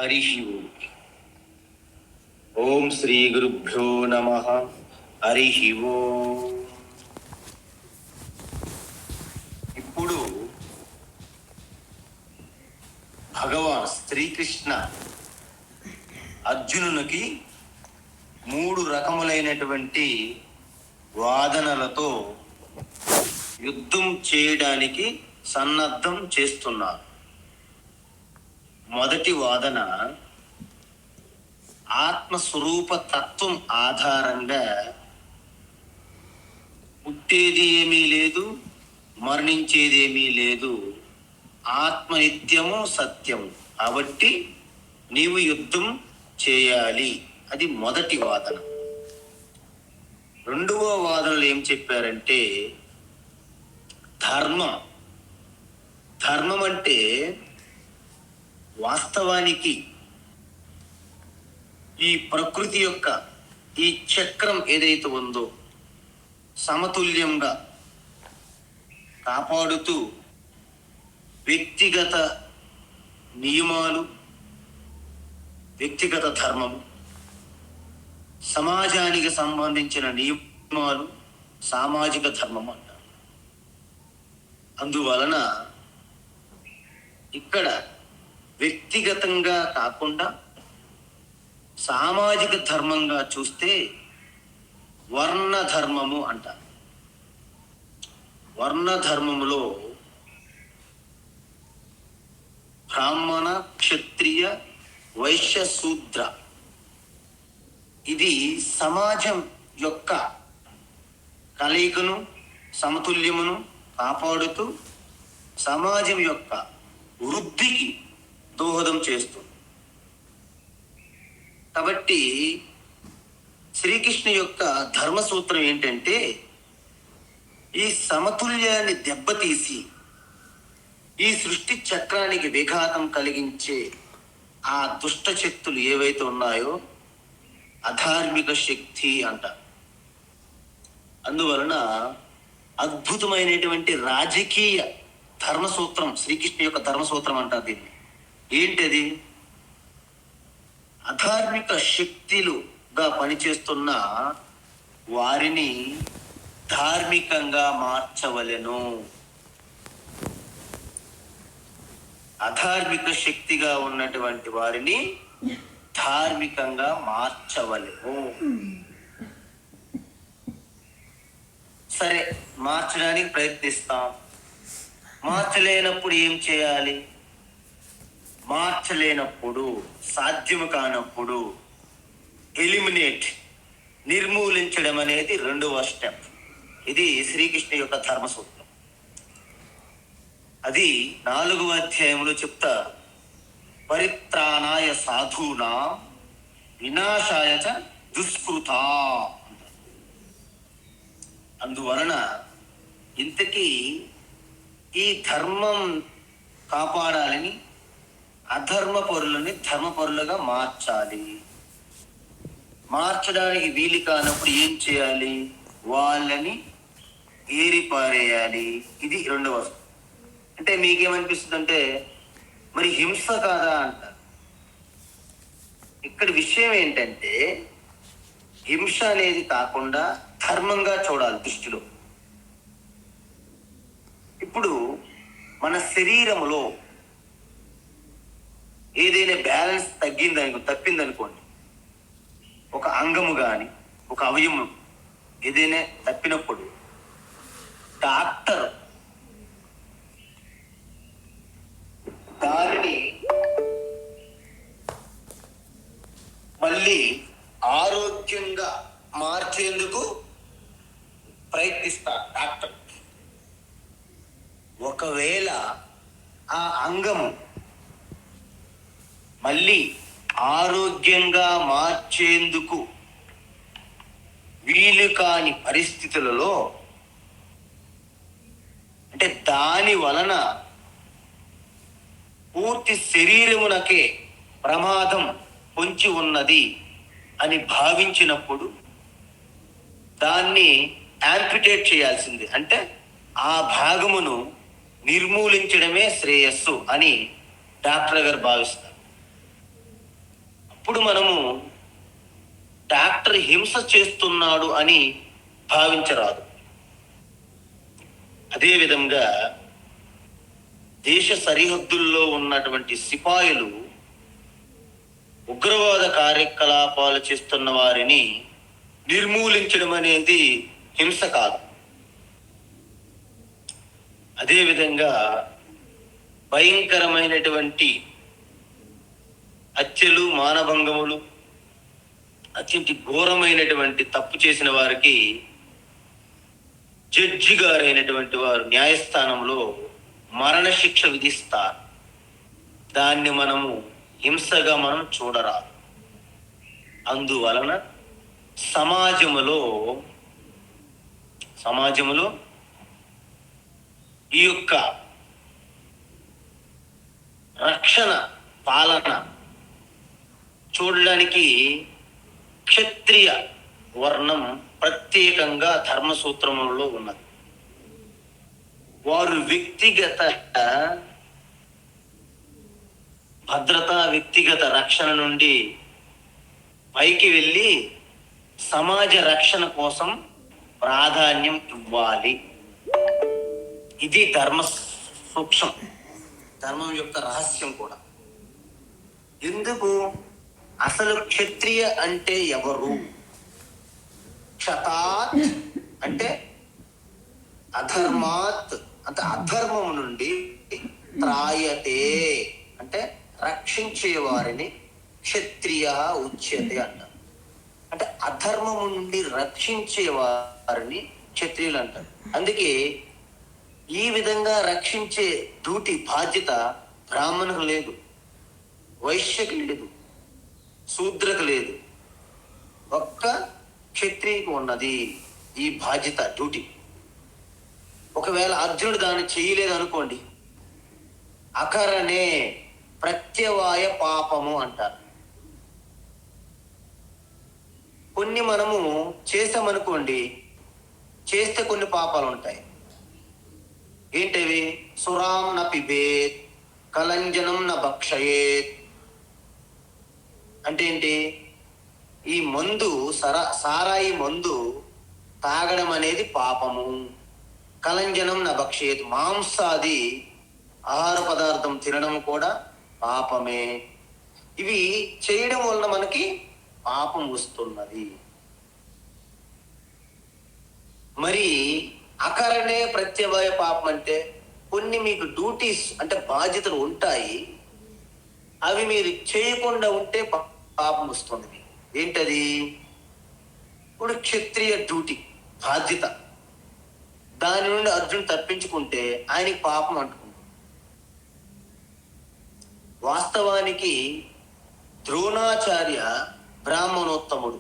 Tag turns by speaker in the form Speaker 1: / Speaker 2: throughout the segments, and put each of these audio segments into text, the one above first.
Speaker 1: హరి ఓం. ఓం శ్రీ గురుభ్యో నమః. హరి ఓం. ఇప్పుడు భగవాన్ శ్రీకృష్ణ అర్జునునికి 3 రకములైనటువంటి వాదనలతో యుద్ధం చేయడానికి సన్నద్ధం చేస్తున్నారు. మొదటి వాదన, ఆత్మస్వరూప తత్వం ఆధారంగా పుట్టేది ఏమీ లేదు, మరణించేది ఏమీ లేదు, ఆత్మ నిత్యము సత్యము, కాబట్టి నీవు యుద్ధం చేయాలి. అది మొదటి వాదన. రెండవ వాదనలు ఏం చెప్పారంటే, ధర్మం అంటే వాస్తవానికి ఈ ప్రకృతి యొక్క ఈ చక్రం ఏదైతే ఉందో సమతుల్యంగా కాపాడుతూ వ్యక్తిగత నియమాలు, వ్యక్తిగత ధర్మం, సమాజానికి సంబంధించిన నియమాలు, సామాజిక ధర్మం అంటారు. అందువలన ఇక్కడ వ్యక్తిగతంగా కాకుండా సామాజిక ధర్మంగా చూస్తే వర్ణ ధర్మము అంటారు. వర్ణ ధర్మములో బ్రాహ్మణ, క్షత్రియ, వైశ్య, శూద్ర, ఇది సమాజం యొక్క కలయికను, సమతుల్యమును కాపాడుతూ సమాజం యొక్క వృద్ధికి దోహదం చేస్తుంది. కాబట్టి శ్రీకృష్ణ యొక్క ధర్మసూత్రం ఏంటంటే, ఈ సమతుల్యాన్ని దెబ్బతీసి ఈ సృష్టి చక్రానికి విఘాతం కలిగించే ఆ దుష్ట శక్తులు ఏవైతే ఉన్నాయో అధార్మిక శక్తి అంటారు. అందువలన అద్భుతమైనటువంటి రాజకీయ ధర్మసూత్రం శ్రీకృష్ణ యొక్క ధర్మసూత్రం అంటారు దీన్ని. ఏంటది? అధార్మిక శక్తులుగా పనిచేస్తున్న వారిని ధార్మికంగా మార్చవలెను. అధార్మిక శక్తిగా ఉన్నటువంటి వారిని ధార్మికంగా మార్చవలెను. సరే, మార్చడానికి ప్రయత్నిస్తాం. మార్చలేనప్పుడు ఏం చేయాలి? మార్చలేనప్పుడు, సాధ్యము కానప్పుడు నిర్మూలించడం అనేది రెండవ స్టెప్. ఇది శ్రీకృష్ణ యొక్క ధర్మసూత్రం. అది 4వ అధ్యాయంలో చెప్తా. పరిత్రాణాయ సాధూనా వినాశాయ చ దుష్కృతా. అందువలన ఇంతకీ ఈ ధర్మం కాపాడాలని అధర్మ పరులని ధర్మపరులుగా మార్చాలి. మార్చడానికి వీలు కానప్పుడు ఏం చేయాలి? వాళ్ళని ఏరిపారేయాలి. ఇది రెండవ. అంటే మీకేమనిపిస్తుంది అంటే, మరి హింస కాదా అంటారు. ఇక్కడ విషయం ఏంటంటే, హింస అనేది కాకుండా ధర్మంగా చూడాలి దృష్టిలో. ఇప్పుడు మన శరీరంలో ఏదైనా బ్యాలెన్స్ తప్పిందనుకోండి, ఒక అంగము కానీ ఒక అవయము ఏదైనా తప్పినప్పుడు డాక్టర్ దానిని మళ్ళీ ఆరోగ్యంగా మార్చేందుకు ప్రయత్నిస్తారు డాక్టర్. ఒకవేళ ఆ అంగము మళ్ళీ ఆరోగ్యంగా మార్చేందుకు వీలు కాని పరిస్థితులలో, అంటే దాని వలన పూర్తి శరీరమునకే ప్రమాదం పొంచి ఉన్నది అని భావించినప్పుడు దాన్ని యాంపిటేట్ చేయాల్సింది. అంటే ఆ భాగమును నిర్మూలించడమే శ్రేయస్సు అని డాక్టర్ గారు భావిస్తారు. ఇప్పుడు మనము డాక్టర్ హింస చేస్తున్నాడు అని భావించరాదు. అదేవిధంగా దేశ సరిహద్దుల్లో ఉన్నటువంటి సిపాయిలు ఉగ్రవాద కార్యకలాపాలు చేస్తున్న వారిని నిర్మూలించడం అనేది హింస కాదు. అదేవిధంగా భయంకరమైనటువంటి హత్యలు, మానభంగములు, అత్యంత ఘోరమైనటువంటి తప్పు చేసిన వారికి జడ్జి గారైనటువంటి వారు న్యాయస్థానంలో మరణశిక్ష విధిస్తారు. దాన్ని మనము హింసగా మనం చూడరాదు. అందువలన సమాజములో ఈ యొక్క రక్షణ పాలన చూడడానికి క్షత్రియ వర్ణం ప్రత్యేకంగా ధర్మసూత్రములలో ఉన్నది. వారు వ్యక్తిగత భద్రత, వ్యక్తిగత రక్షణ నుండి పైకి వెళ్ళి సమాజ రక్షణ కోసం ప్రాధాన్యం ఇవ్వాలి. ఇది ధర్మ సూక్ష్మం, ధర్మం యొక్క రహస్యం కూడా. ఎందుకు? అసలు క్షత్రియ అంటే ఎవరు? క్షతాత్ అంటే అధర్మాత్ అంటే అధర్మం నుండి, త్రాయతే అంటే రక్షించే వారిని క్షత్రియ ఉచ్యతే అంటారు. అంటే అధర్మము నుండి రక్షించే వారిని క్షత్రియులు అంటారు. అందుకే ఈ విధంగా రక్షించే డ్యూటీ, బాధ్యత బ్రాహ్మణులకు లేదు, వైశ్యకు లేదు, శూద్రకు లేదు, ఒక్క క్షత్రియుకు ఉన్నది ఈ బాధ్యత, డ్యూటీ. ఒకవేళ అర్జునుడు దాన్ని చేయలేదు అనుకోండి, అకరణే ప్రత్యవాయ పాపము అంటారు. కొన్ని మనము చేసామనుకోండి, చేస్తే కొన్ని పాపాలు ఉంటాయి. ఏంటవి? సురాం న పిబేత్, కలంజనం న భక్షయేత్. అంటే ఏంటి? ఈ మందు, సారాయి మందు తాగడం అనేది పాపము. కలంజనం న భక్షయేత్, మాంసాది ఆహార పదార్థం తినడం కూడా పాపమే. ఇవి చేయడం వలన మనకి పాపం వస్తున్నది. మరి అకరణే ప్రత్యవాయ పాపం అంటే కొన్ని మీకు డ్యూటీస్ అంటే బాధ్యతలు ఉంటాయి, అవి మీరు చేయకుండా ఉంటే పాపం వస్తుంది మీకు. ఏంటది? ఇప్పుడు క్షత్రియ డ్యూటీ, బాధ్యత, దాని నుండి అర్జునుడు తప్పించుకుంటే ఆయనకి పాపం అంటుకుంటుంది. వాస్తవానికి ద్రోణాచార్య బ్రాహ్మణోత్తముడు,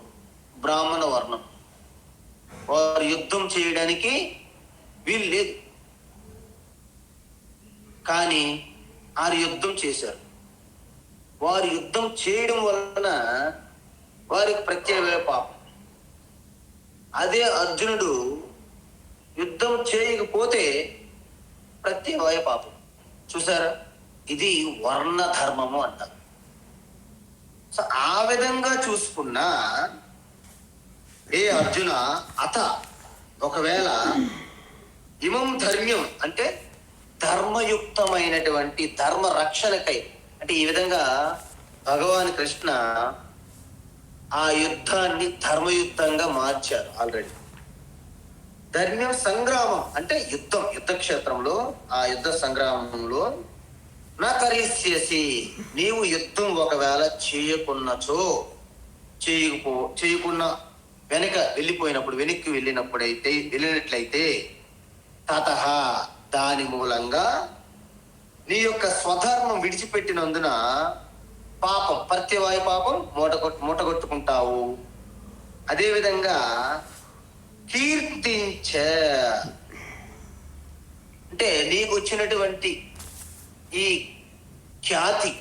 Speaker 1: బ్రాహ్మణ వర్ణం, వారు యుద్ధం చేయడానికి వీలు లేదు, కానీ వారు యుద్ధం చేశారు. వారు యుద్ధం చేయడం వలన వారికి ప్రత్యేక పాపం. అదే అర్జునుడు యుద్ధం చేయకపోతే ప్రత్యేక పాపం. చూసారా? ఇది వర్ణ ధర్మము అంటారు. సో ఆ విధంగా చూసుకున్నా, ఏ అర్జున అత ఒకవేళ ఇమం ధర్మ్యం అంటే ధర్మయుక్తమైనటువంటి ధర్మ రక్షణకై, అంటే ఈ విధంగా భగవాన్ కృష్ణ ఆ యుద్ధాన్ని ధర్మయుద్ధంగా మార్చారు ఆల్రెడీ. ధర్మ్యం సంగ్రామం అంటే యుద్ధం, యుద్ధ క్షేత్రంలో ఆ యుద్ధ సంగ్రామంలో నా కరిష్యసి, నీవు యుద్ధం ఒకవేళ చేయకున్నచో, చేయకున్న వెనక్కి వెళ్ళినట్లయితే తతః దాని మూలంగా నీ యొక్క స్వధర్మం విడిచిపెట్టినందున పాపం, ప్రత్యవాయ పాపం మూటగొట్టుకుంటావు. అదేవిధంగా కీర్తించ అంటే నీకు వచ్చినటువంటి ఈ ఖ్యాతి,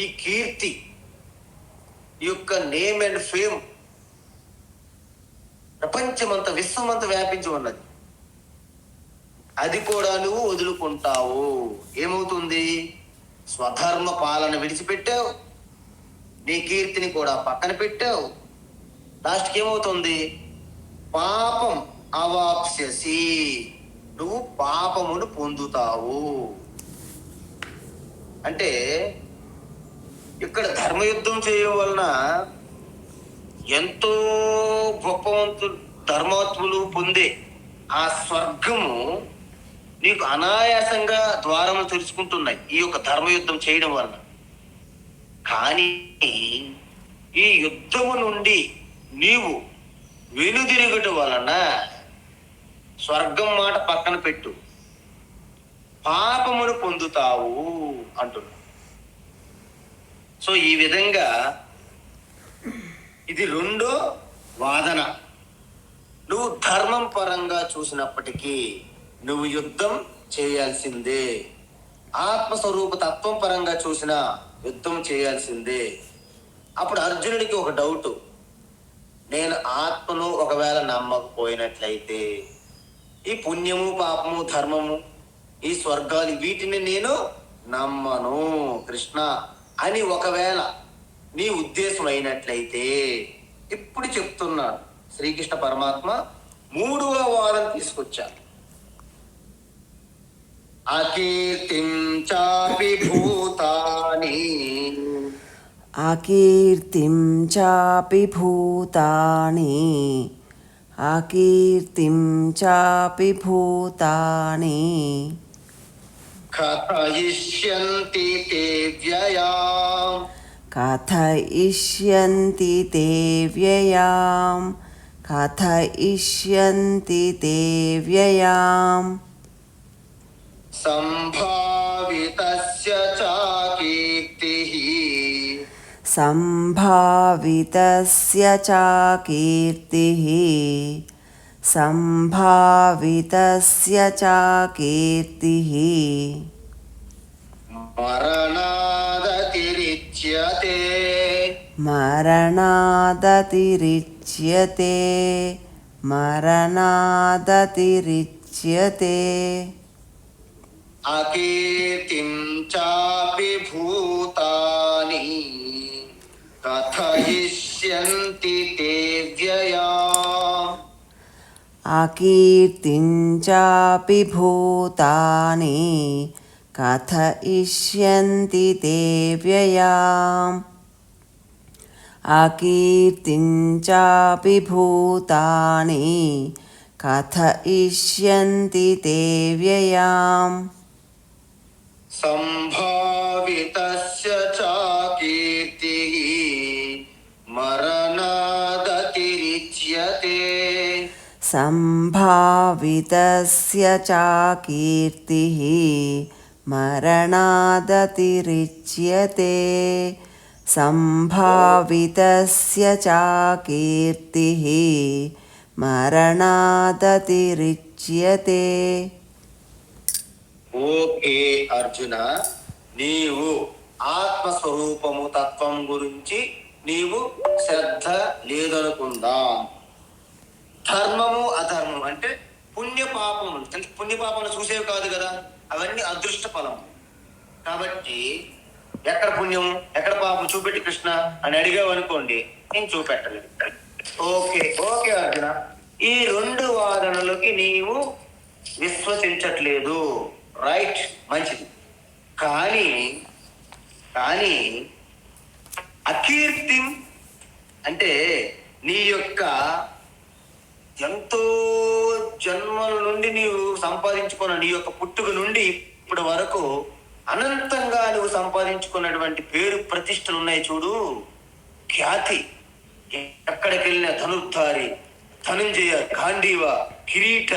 Speaker 1: ఈ కీర్తి, ఈ యొక్క నేమ్ అండ్ ఫేమ్ ప్రపంచమంతా, విశ్వమంతా వ్యాపించి ఉన్నది. అది కూడా నువ్వు వదులుకుంటావు. ఏమవుతుంది? స్వధర్మ పాలన విడిచిపెట్టావు, నీ కీర్తిని కూడా పక్కన పెట్టావు. లాస్ట్కి ఏమవుతుంది? పాపం అవాప్స్యసి, నువ్వు పాపమును పొందుతావు. అంటే ఇక్కడ ధర్మయుద్ధం చేయడం వలన ఎంతో గొప్పవంతులు ధర్మాత్ములు పొందే ఆ స్వర్గము నీకు అనాయాసంగా ద్వారములు తెరుచుకుంటున్నాయి ఈ యొక్క ధర్మయుద్ధం చేయడం వలన. కానీ ఈ యుద్ధము నుండి నీవు వెనుదిరుగుట వలన స్వర్గం మాట పక్కన పెట్టు, పాపమును పొందుతావు అంటున్నా. సో ఈ విధంగా ఇది రెండో వాదన. నువ్వు ధర్మం పరంగా చూసినప్పటికీ నువ్వు యుద్ధం చేయాల్సిందే. ఆత్మస్వరూప తత్వం పరంగా చూసినా యుద్ధం చేయాల్సిందే. అప్పుడు అర్జునుడికి ఒక డౌట్, నేను ఆత్మను ఒకవేళ నమ్మకపోయినట్లయితే ఈ పుణ్యము పాపము ధర్మము ఈ స్వర్గాలు వీటిని నేను నమ్మను కృష్ణ అని ఒకవేళ నీ ఉద్దేశం అయినట్లయితే, ఇప్పుడు చెప్తున్నాడు శ్రీకృష్ణ పరమాత్మ మూడవ వాదన తీసుకొచ్చారు. అకీర్తిం చాపి భూతాని,
Speaker 2: అకీర్తిం చాపి భూతాని, అకీర్తిం చాపి భూతాని
Speaker 1: కథయిష్యంతి తే వ్యయాం,
Speaker 2: కథయిష్యంతి తే వ్యయాం, కథయిష్యంతి తే వ్యయాం
Speaker 1: సంభావితస్య చ కీర్తిః,
Speaker 2: సంభావితస్య చ కీర్తిః, సంభావితస్య చ కీర్తిః
Speaker 1: మరణాదతిరిచ్యతే,
Speaker 2: మరణాదతిరిచ్యతే, మరణాదతిరిచ్యతే
Speaker 1: అకీర్తిం చాపి భూతాని కథయిష్యంతి తే వ్యయాం,
Speaker 2: అకీర్తిం చాపి భూతాని కథయిష్యంతి తే వ్యయాం, అకీర్తిం చాపి భూతాని కథయిష్యంతి తే వ్యయాం
Speaker 1: సంభావితస్య చ కీర్తిః మరణాదతిరిచ్యతే,
Speaker 2: సంభావితస్య చ కీర్తిః మరణాదతిరిచ్యతే, సంభావితస్య చ కీర్తిః మరణాదతిరిచ్యతే.
Speaker 1: ఓకే అర్జున, నీవు ఆత్మస్వరూపము తత్వం గురించి నీవు శ్రద్ధ లేదనుకుందాం. ధర్మము అధర్మం అంటే పుణ్యపాపములు, అంటే పుణ్యపాపములు చూసేవి కాదు కదా, అవన్నీ అదృష్ట ఫలం. కాబట్టి ఎక్కడ పుణ్యం ఎక్కడ పాపం చూపెట్టి కృష్ణ అని అడిగావు అనుకోండి, నేను చూపెట్టలేదు. ఓకే ఓకే అర్జున, ఈ రెండు వాదనలకి నీవు విశ్వసించట్లేదు, రైట్, మంచిది. కానీ కానీ అకీర్తిం అంటే నీ యొక్క ఎంతో జన్మల నుండి నీవు సంపాదించుకున్న నీ యొక్క పుట్టుక నుండి ఇప్పటి వరకు అనంతంగా నువ్వు సంపాదించుకున్నటువంటి పేరు ప్రతిష్టలు ఉన్నాయి చూడు, ఖ్యాతి. ఎక్కడికి వెళ్ళిన ధనుర్ధారి, ధనంజయ, గాంధీవ, కిరీట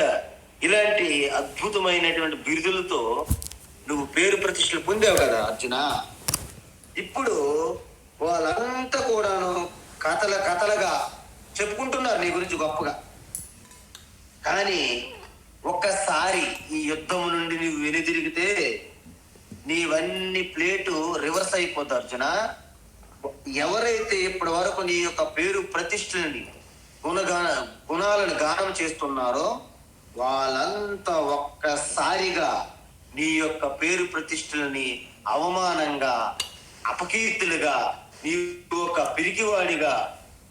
Speaker 1: ఇలాంటి అద్భుతమైనటువంటి బిరుదులతో నువ్వు పేరు ప్రతిష్టలు పొందావు కదా అర్జున. ఇప్పుడు వాళ్ళంతా కూడాను కథలుగా చెప్పుకుంటున్నారు నీ గురించి గొప్పగా. కానీ ఒక్కసారి ఈ యుద్ధం నుండి నువ్వు వెనుదిరిగితే నీవన్నీ ప్లేటు రివర్స్ అయిపోద్ది అర్జున. ఎవరైతే ఇప్పటి వరకు నీ యొక్క పేరు ప్రతిష్టలని గుణాలను గానం చేస్తున్నారో వాళ్ళంతా ఒక్కసారిగా నీ యొక్క పేరు ప్రతిష్టలని అవమానంగా, అపకీర్తులుగా నీవు ఒక పిరికివాడిగా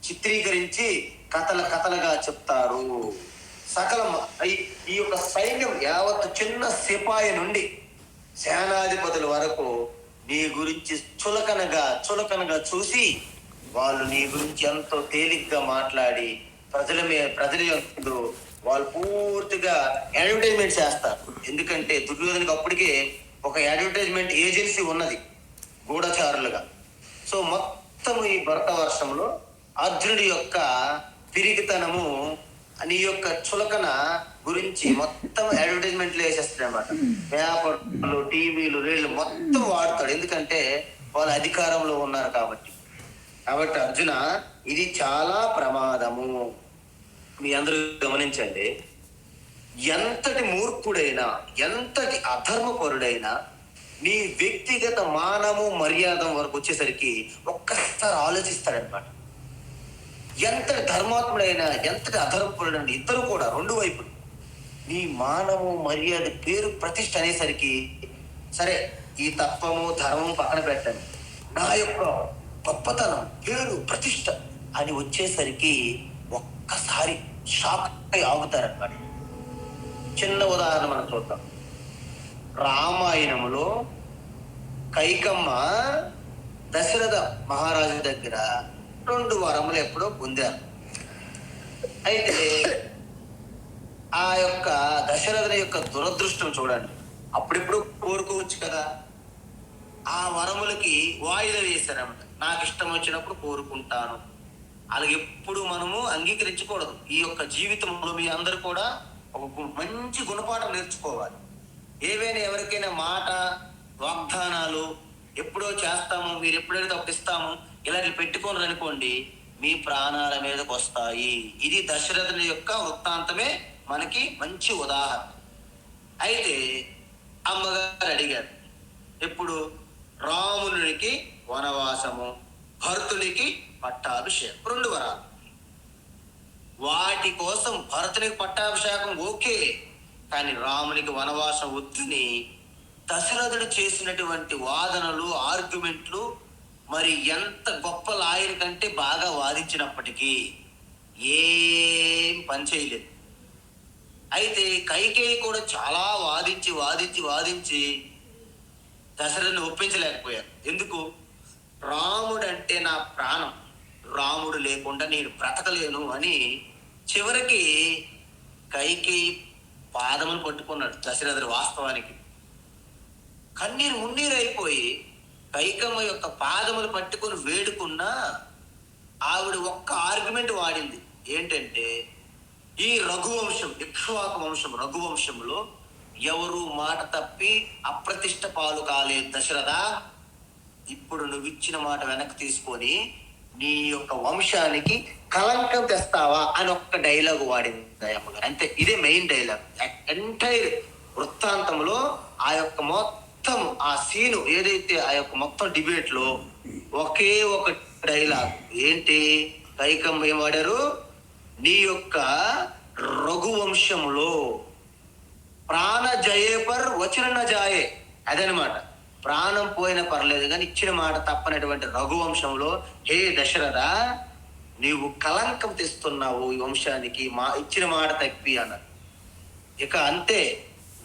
Speaker 1: చిత్రీకరించి కథలుగా చెప్తారు. సకల ఈ యొక్క సైన్యం యావత్ చిన్న సిపాయి నుండి సేనాధిపతుల వరకు నీ గురించి చులకనగా చూసి వాళ్ళు నీ గురించి ఎంతో తేలిగ్గా మాట్లాడి ప్రజల యొక్క వాళ్ళు పూర్తిగా అడ్వర్టైజ్మెంట్ చేస్తారు. ఎందుకంటే దుర్యోధనకి అప్పటికే ఒక అడ్వర్టైజ్మెంట్ ఏజెన్సీ ఉన్నది గూఢచారులుగా. సో మొత్తం ఈ భరత వర్షంలో అర్జునుడి యొక్క పిరికితనము, నీ యొక్క చులకన గురించి మొత్తం అడ్వర్టైజ్మెంట్లు వేసేస్తాడు అనమాట. పేపర్లు, టీవీలు, రేళ్ళు మొత్తం వాడతాడు. ఎందుకంటే వాళ్ళు అధికారంలో ఉన్నారు కాబట్టి. అర్జున, ఇది చాలా ప్రమాదము. మీ అందరూ గమనించండి, ఎంతటి మూర్ఖుడైనా, ఎంతటి అధర్మపరుడైనా నీ వ్యక్తిగత మానము మర్యాద వరకు వచ్చేసరికి ఒక్కసారి ఆలోచిస్తాడనమాట. ఎంతటి ధర్మాత్ముడైనా, ఎంతటి అధర్మపరుడైనా, ఇద్దరు కూడా రెండు వైపులు నీ మానము మర్యాద, పేరు, ప్రతిష్ఠ అనేసరికి సరే ఈ తత్వము ధర్మము పక్కన పెట్టండి, నా యొక్క గొప్పతనం, పేరు, ప్రతిష్ఠ అని వచ్చేసరికి ఒక్కసారి షాక్ అయి ఆగుతారనమాట. చిన్న ఉదాహరణ మనం చూద్దాం. రామాయణంలో కైకమ్మ దశరథ మహారాజు దగ్గర 2 వరములు ఎప్పుడో పొందారు. అయితే ఆ యొక్క దశరథుని యొక్క దురదృష్టం చూడండి. అప్పుడెప్పుడు కోరుకోవచ్చు కదా, ఆ వరములకి వాయిదా వేశారన్నమాట. నాకు ఇష్టం వచ్చినప్పుడు కోరుకుంటాను. అలాగే ఎప్పుడు మనము అంగీకరించకూడదు. ఈ యొక్క జీవితంలో మీ అందరూ కూడా ఒక మంచి గుణపాఠం నేర్చుకోవాలి. ఏవైనా ఎవరికైనా మాట, వాగ్దానాలు ఎప్పుడో చేస్తాము, మీరు ఎప్పుడైతే ఒకటి ఇస్తాము, ఇలాంటి పెట్టుకోరు అనుకోండి, మీ ప్రాణాల మీదకి వస్తాయి. ఇది దశరథుని యొక్క వృత్తాంతమే మనకి మంచి ఉదాహరణ. అయితే అమ్మగారు అడిగారు, ఎప్పుడు రామునికి వనవాసము, భరతునికి పట్టాభిషేకం, 2 వరాలు. వాటి కోసం భరతునికి పట్టాభిషేకం ఓకే, కానీ రామునికి వనవాసం వద్దని దశరథుడు చేసినటువంటి వాదనలు, ఆర్గ్యుమెంట్లు, మరి ఎంత గొప్ప లాయర్ కంటే బాగా వాదించినప్పటికీ ఏం పని చేయలేదు. అయితే కైకేయి కూడా చాలా వాదించి దశరథుని ఒప్పించలేకపోయారు. ఎందుకు? రాముడు అంటే నా ప్రాణం, రాముడు లేకుండా నేను బ్రతకలేను అని చివరికి కైకేయి పాదములు పట్టుకున్నాడు దశరథుడు. వాస్తవానికి కన్నీరు మున్నీరు అయిపోయి కైకమ్మ యొక్క పాదములు పట్టుకుని వేడుకున్నా ఆవిడ ఒక్క ఆర్గ్యుమెంట్ వాడింది. ఏంటంటే, ఈ రఘువంశం, ఇక్ష్వాకు వంశం, రఘువంశంలో ఎవరు మాట తప్పి అప్రతిష్ట పాలు కాలేదు దశరథ. ఇప్పుడు నువ్వు ఇచ్చిన మాట వెనక్కి తీసుకొని నీ యొక్క వంశానికి కలంకం తెస్తావా అని ఒక్క డైలాగ్ వాడింది అమ్మగారు. అంతే, ఇదే మెయిన్ డైలాగ్. ఎంటైర్ వృత్తాంతంలో ఆ యొక్క మొత్తం ఆ సీను ఏదైతే, ఆ యొక్క మొత్తం డిబేట్ లో ఒకే ఒక డైలాగ్ ఏంటి? కైకమ్మ ఏం వాడారు? నీ యొక్క రఘువంశంలో ప్రాణ జయేపర్ వచన జాయే, అదనమాట. ప్రాణం పోయినా పర్లేదు కానీ ఇచ్చిన మాట తప్పనటువంటి రఘువంశంలో, హే దశరథ, నీవు కలంకం తెస్తున్నావు ఈ వంశానికి, ఇచ్చిన మాట తప్పి అన్నారు. ఇక అంతే,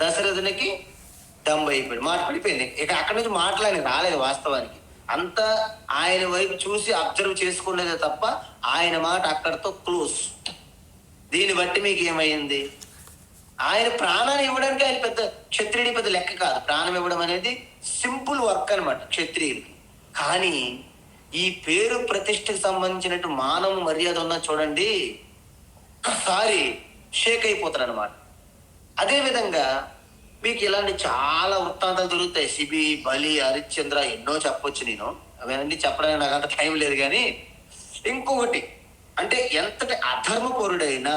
Speaker 1: దశరథునికి డంబ్ అయిపోయాడు, మాట పడిపోయింది. ఇక అక్కడి నుంచి మాట్లాడి రాలేదు. వాస్తవానికి అంతా ఆయన వైపు చూసి అబ్జర్వ్ చేసుకునేదే తప్ప ఆయన మాట అక్కడితో క్లోజ్. దీన్ని బట్టి మీకు ఏమైంది? ఆయన ప్రాణాన్ని ఇవ్వడానికి ఆయన పెద్ద క్షత్రియుడి పెద్ద లెక్క కాదు. ప్రాణం ఇవ్వడం అనేది సింపుల్ వర్క్ అనమాట క్షత్రియుడికి. కానీ ఈ పేరు ప్రతిష్టకు సంబంధించినట్టు మానవ మర్యాద ఉన్నా చూడండి, ఒక్కసారి షేక్ అయిపోతారు అనమాట. అదేవిధంగా మీకు ఇలాంటి చాలా వృత్తాంతాలు దొరుకుతాయి. శిబి, బలి, హరిశ్చంద్ర, ఎన్నో చెప్పొచ్చు నేను. అవన్నీ చెప్పడానికి నాకు అంత టైం లేదు. కానీ ఇంకొకటి అంటే, ఎంతటి అధర్మపరుడైనా,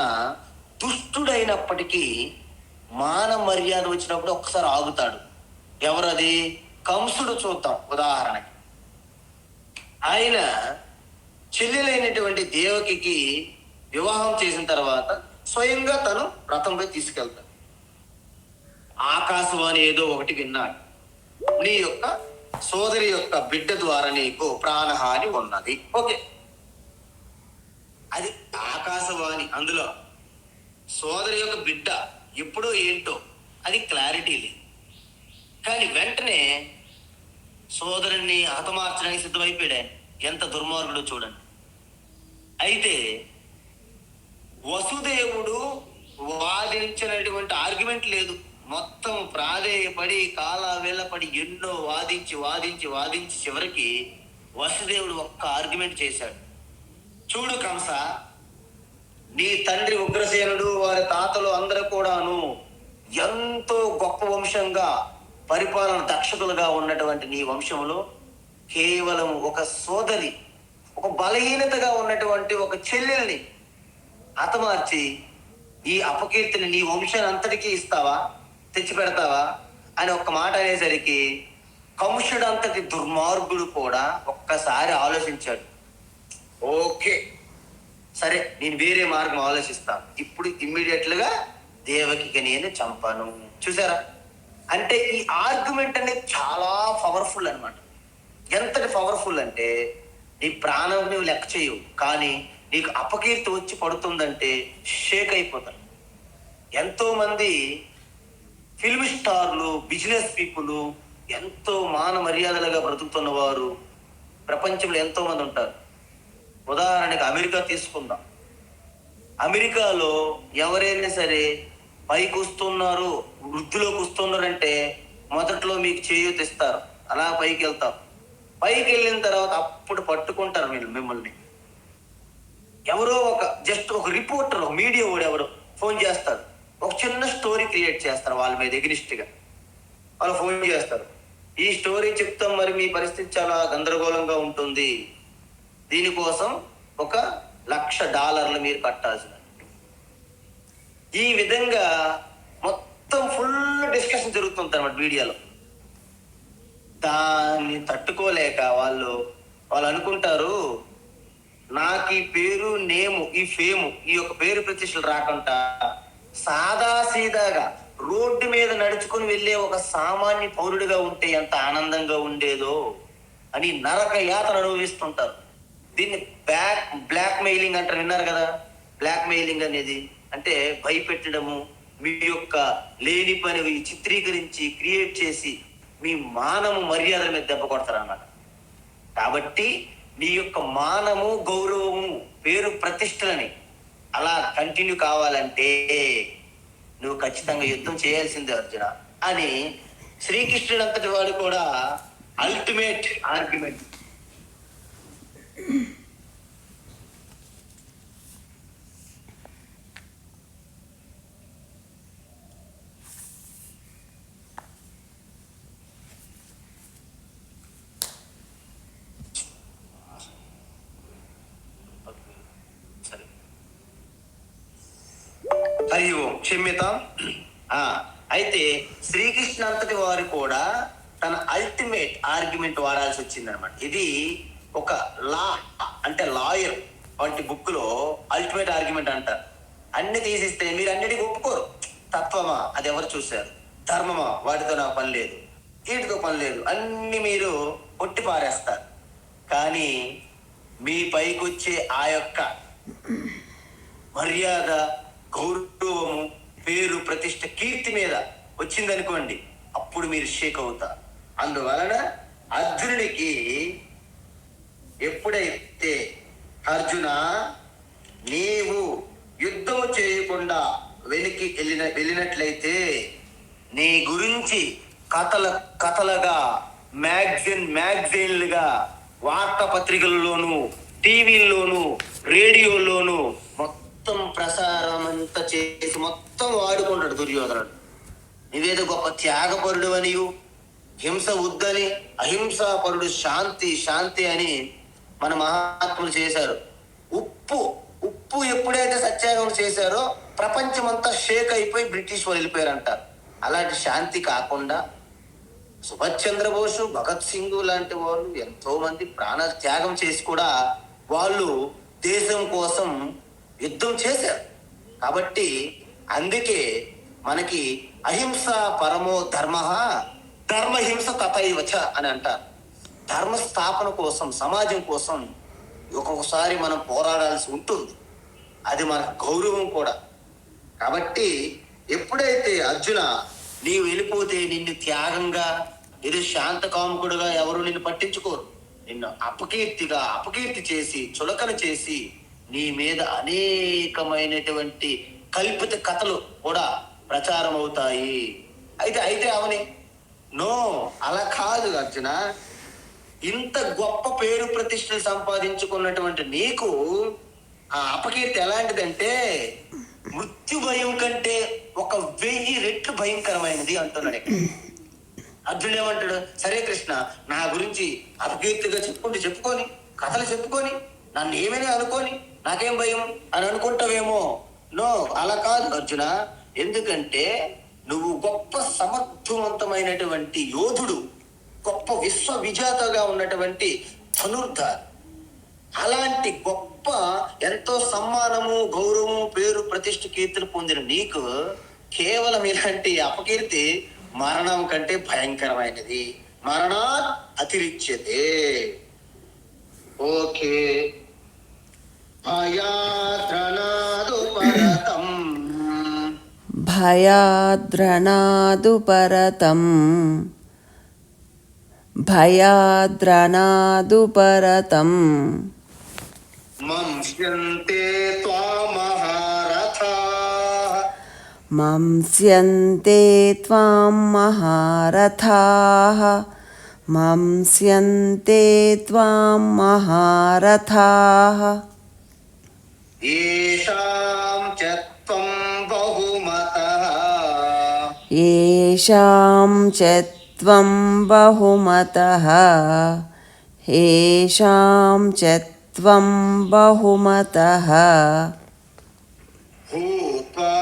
Speaker 1: దుష్టుడైనప్పటికీ మాన మర్యాద వచ్చినప్పుడు ఒక్కసారి ఆగుతాడు. ఎవరది? కంసుడు. చూద్దాం ఉదాహరణకి. ఆయన చెల్లెలైనటువంటి దేవకికి వివాహం చేసిన తర్వాత స్వయంగా తను రథంపై తీసుకెళ్తాడు. ఆకాశవాణి ఏదో ఒకటి విన్నాడు, నీ యొక్క సోదరి యొక్క బిడ్డ ద్వారా నీకు ప్రాణహాని ఉన్నది. ఓకే, అది ఆకాశవాణి. అందులో సోదరి యొక్క బిడ్డ ఎప్పుడో ఏంటో అది క్లారిటీ లేదు. కానీ వెంటనే సోదరుణ్ణి హతమార్చడానికి సిద్ధమైపోయాడు. ఎంత దుర్మార్గుడు చూడండి. అయితే వసుదేవుడు వాదించినటువంటి ఆర్గ్యుమెంట్ లేదు. మొత్తం ప్రాధేయపడి కాల వేళపడి ఎన్నో వాదించి వాదించి వాదించి చివరికి వసుదేవుడు ఒక్క ఆర్గ్యుమెంట్ చేశాడు. చూడు కంస, నీ తండ్రి ఉగ్రసేనుడు వారి తాతలు అందరూ కూడాను ఎంతో గొప్ప వంశంగా పరిపాలన దక్షతలుగా ఉన్నటువంటి నీ వంశంలో కేవలం ఒక సోదరి, ఒక బలహీనతగా ఉన్నటువంటి ఒక చెల్లెల్ని హతమార్చి ఈ అపకీర్తిని నీ వంశాన్ని అంతటికీ ఇస్తావా, తెచ్చి పెడతావా అని ఒక్క మాట అనేసరికి కంసుడు అంతటి దుర్మార్గుడు కూడా ఒక్కసారి ఆలోచించాడు. ఓకే సరే, నేను వేరే మార్గం ఆలోచిస్తాను. ఇప్పుడు ఇమ్మీడియట్లుగా దేవకికి నేను చంపాను. చూసారా? అంటే ఈ ఆర్గ్యుమెంట్ అనేది చాలా పవర్ఫుల్ అన్నమాట. ఎంతటి పవర్ఫుల్ అంటే నీ ప్రాణం నువ్వు లెక్క చేయవు, కానీ నీకు అపకీర్తి వచ్చి పడుతుందంటే షేక్ అయిపోతారు. ఎంతో మంది ఫిల్మ్ స్టార్లు, బిజినెస్ పీపుల్, ఎంతో మాన మర్యాదలుగా బ్రతుకుతున్న వారు ప్రపంచంలో ఎంతో మంది ఉంటారు. ఉదాహరణకి అమెరికా తీసుకుందాం. అమెరికాలో ఎవరైనా సరే పైకి వస్తున్నారు, వృద్ధిలోకి వస్తున్నారంటే మొదట్లో మీకు చేయూత ఇస్తారు, అలా పైకి వెళ్తారు. పైకి వెళ్ళిన తర్వాత అప్పుడు పట్టుకుంటారు మిమ్మల్ని. ఎవరో జస్ట్ ఒక రిపోర్టర్, ఒక మీడియా వాడు ఎవరో ఫోన్ చేస్తారు, ఒక చిన్న స్టోరీ క్రియేట్ చేస్తారు వాళ్ళ మీద ఎగ్నిస్ట్గా. వాళ్ళు ఫోన్ చేస్తారు, ఈ స్టోరీ చెప్తాం, మరి మీ పరిస్థితి చాలా గందరగోళంగా ఉంటుంది, దీనికోసం $1,00,000 మీరు కట్టాల్సిన. ఈ విధంగా మొత్తం ఫుల్ డిస్కషన్ జరుగుతుంది అన్నమాట మీడియాలో. దాన్ని తట్టుకోలేక వాళ్ళు అనుకుంటారు, నాకు ఈ పేరు, నేము, ఈ ఫేము, ఈ యొక్క పేరు ప్రతిష్టలు రాకుండా సాదా సీదాగా రోడ్డు మీద నడుచుకుని వెళ్ళే ఒక సామాన్య పౌరుడిగా ఉంటే ఎంత ఆనందంగా ఉండేదో అని నరక యాతన అనుభవిస్తుంటారు. దీన్ని బ్లాక్ మెయిలింగ్ అంటారు, విన్నారు కదా? బ్లాక్ మెయిలింగ్ అనేది అంటే భయపెట్టడము, మీ యొక్క లేని పని చిత్రీకరించి క్రియేట్ చేసి మీ మానము మర్యాదల మీద దెబ్బ కొడతారు అన్నమాట. కాబట్టి నీ యొక్క మానము, గౌరవము, పేరు ప్రతిష్టలని అలా కంటిన్యూ కావాలంటే నువ్వు ఖచ్చితంగా యుద్ధం చేయాల్సిందే అర్జున అని శ్రీకృష్ణుడు అంతటి వాడు కూడా అల్టిమేట్ ఆర్గ్యుమెంట్. హరి ఓం, క్షమ్యతాం. అయితే శ్రీకృష్ణ అంతటి వారు కూడా తన అల్టిమేట్ ఆర్గ్యుమెంట్ వాడాల్సి వచ్చిందనమాట. ఇది ఒక లా అంటే లాయర్ వంటి బుక్ లో అల్టిమేట్ ఆర్గ్యుమెంట్ అంటారు. అన్ని తీసిస్తే మీరు అన్నిటికీ ఒప్పుకోరు. తత్వమా, అది ఎవరు చూశారు? ధర్మమా, వాటితో నాకు పని లేదు, వీటితో పని లేదు, అన్ని మీరు కొట్టి పారేస్తారు. కానీ మీ పైకి వచ్చే ఆ యొక్క మర్యాద, గౌరవము, పేరు ప్రతిష్ట, కీర్తి మీద వచ్చిందనుకోండి, అప్పుడు మీరు షేక్ అవుతారు. అందువలన అర్జునుడికి ఎప్పుడైతే అర్జున నీవు యుద్ధము చేయకుండా వెనక్కి వెళ్ళినట్లయితే నీ గురించి కథలుగా మ్యాగజైన్లుగా వార్తాపత్రికల్లోనూ, టీవీల్లోనూ, రేడియోలోనూ మొత్తం ప్రసారం అంతా చేసి మొత్తం వాడుకుంటాడు దుర్యోధనుడు. నువ్వేదో గొప్ప త్యాగపరుడు అనియు, హింస వద్దని, అహింసాపరుడు, శాంతి అని మన మహాత్ములు చేశారు. ఉప్పు ఎప్పుడైతే సత్యాగ్రహం చేశారో ప్రపంచం అంతా షేక్ అయిపోయి బ్రిటిష్ వాళ్ళు వెళ్ళిపోయారంటారు. అలాంటి శాంతి కాకుండా సుభాష్ చంద్రబోసు, భగత్ సింగ్ లాంటి వాళ్ళు ఎంతో మంది ప్రాణ త్యాగం చేసి కూడా వాళ్ళు దేశం కోసం యుద్ధం చేశారు. కాబట్టి అందుకే మనకి అహింస పరమో ధర్మ, ధర్మహింస తథైవచ అని అంటారు. ధర్మ స్థాపన కోసం, సమాజం కోసం ఒక్కొక్కసారి మనం పోరాడాల్సి ఉంటుంది. అది మనకు గౌరవం కూడా. కాబట్టి ఎప్పుడైతే అర్జున నీవు వెళ్ళిపోతే నిన్ను త్యాగంగా, ఏదో శాంత కాముకుడుగా ఎవరు నిన్ను పట్టించుకోరు. నిన్ను అపకీర్తి చేసి, చులకన చేసి, నీ మీద అనేకమైనటువంటి కల్పిత కథలు కూడా ప్రచారం అవుతాయి. అయితే అవని నో, అలా కాదు అర్జున. ఇంత గొప్ప పేరు ప్రతిష్టలు సంపాదించుకున్నటువంటి నీకు ఆ అపకీర్తి ఎలాంటిదంటే మృత్యు భయం కంటే 1000 రెట్లు భయంకరమైనది అంటున్నాడు. అర్జునుడు ఏమంటాడు, సరే కృష్ణ, నా గురించి అపకీర్తిగా చెప్పుకొని కథలు చెప్పుకొని నన్ను ఏమైనా అనుకొని నాకేం భయం అని అనుకుంటావేమో. నో, అలా కాదు అర్జున. ఎందుకంటే నువ్వు గొప్ప సమర్థవంతమైనటువంటి యోధుడు, గొప్ప విశ్వ విజేతగా ఉన్నటువంటి ధనుర్ధారి. అలాంటి గొప్ప ఎంతో సమ్మానము, గౌరవము, పేరు, ప్రతిష్ఠ, కీర్తులు పొందిన నీకు కేవలం ఇలాంటి అపకీర్తి మరణం కంటే భయంకరమైనది. మరణాత్ అతిరిచ్యతే. ఓకే. భయాద్రణాదుపరతం
Speaker 2: భయాద్రణాదుపరతం
Speaker 1: మంస్యంతే త్వామహారథాః
Speaker 2: మంస్యంతే త్వాం మహారథాః
Speaker 1: ఏషాం చ త్వం బహుమతః
Speaker 2: ఏషాం చ త్వం బహుమతః
Speaker 1: భూత్వా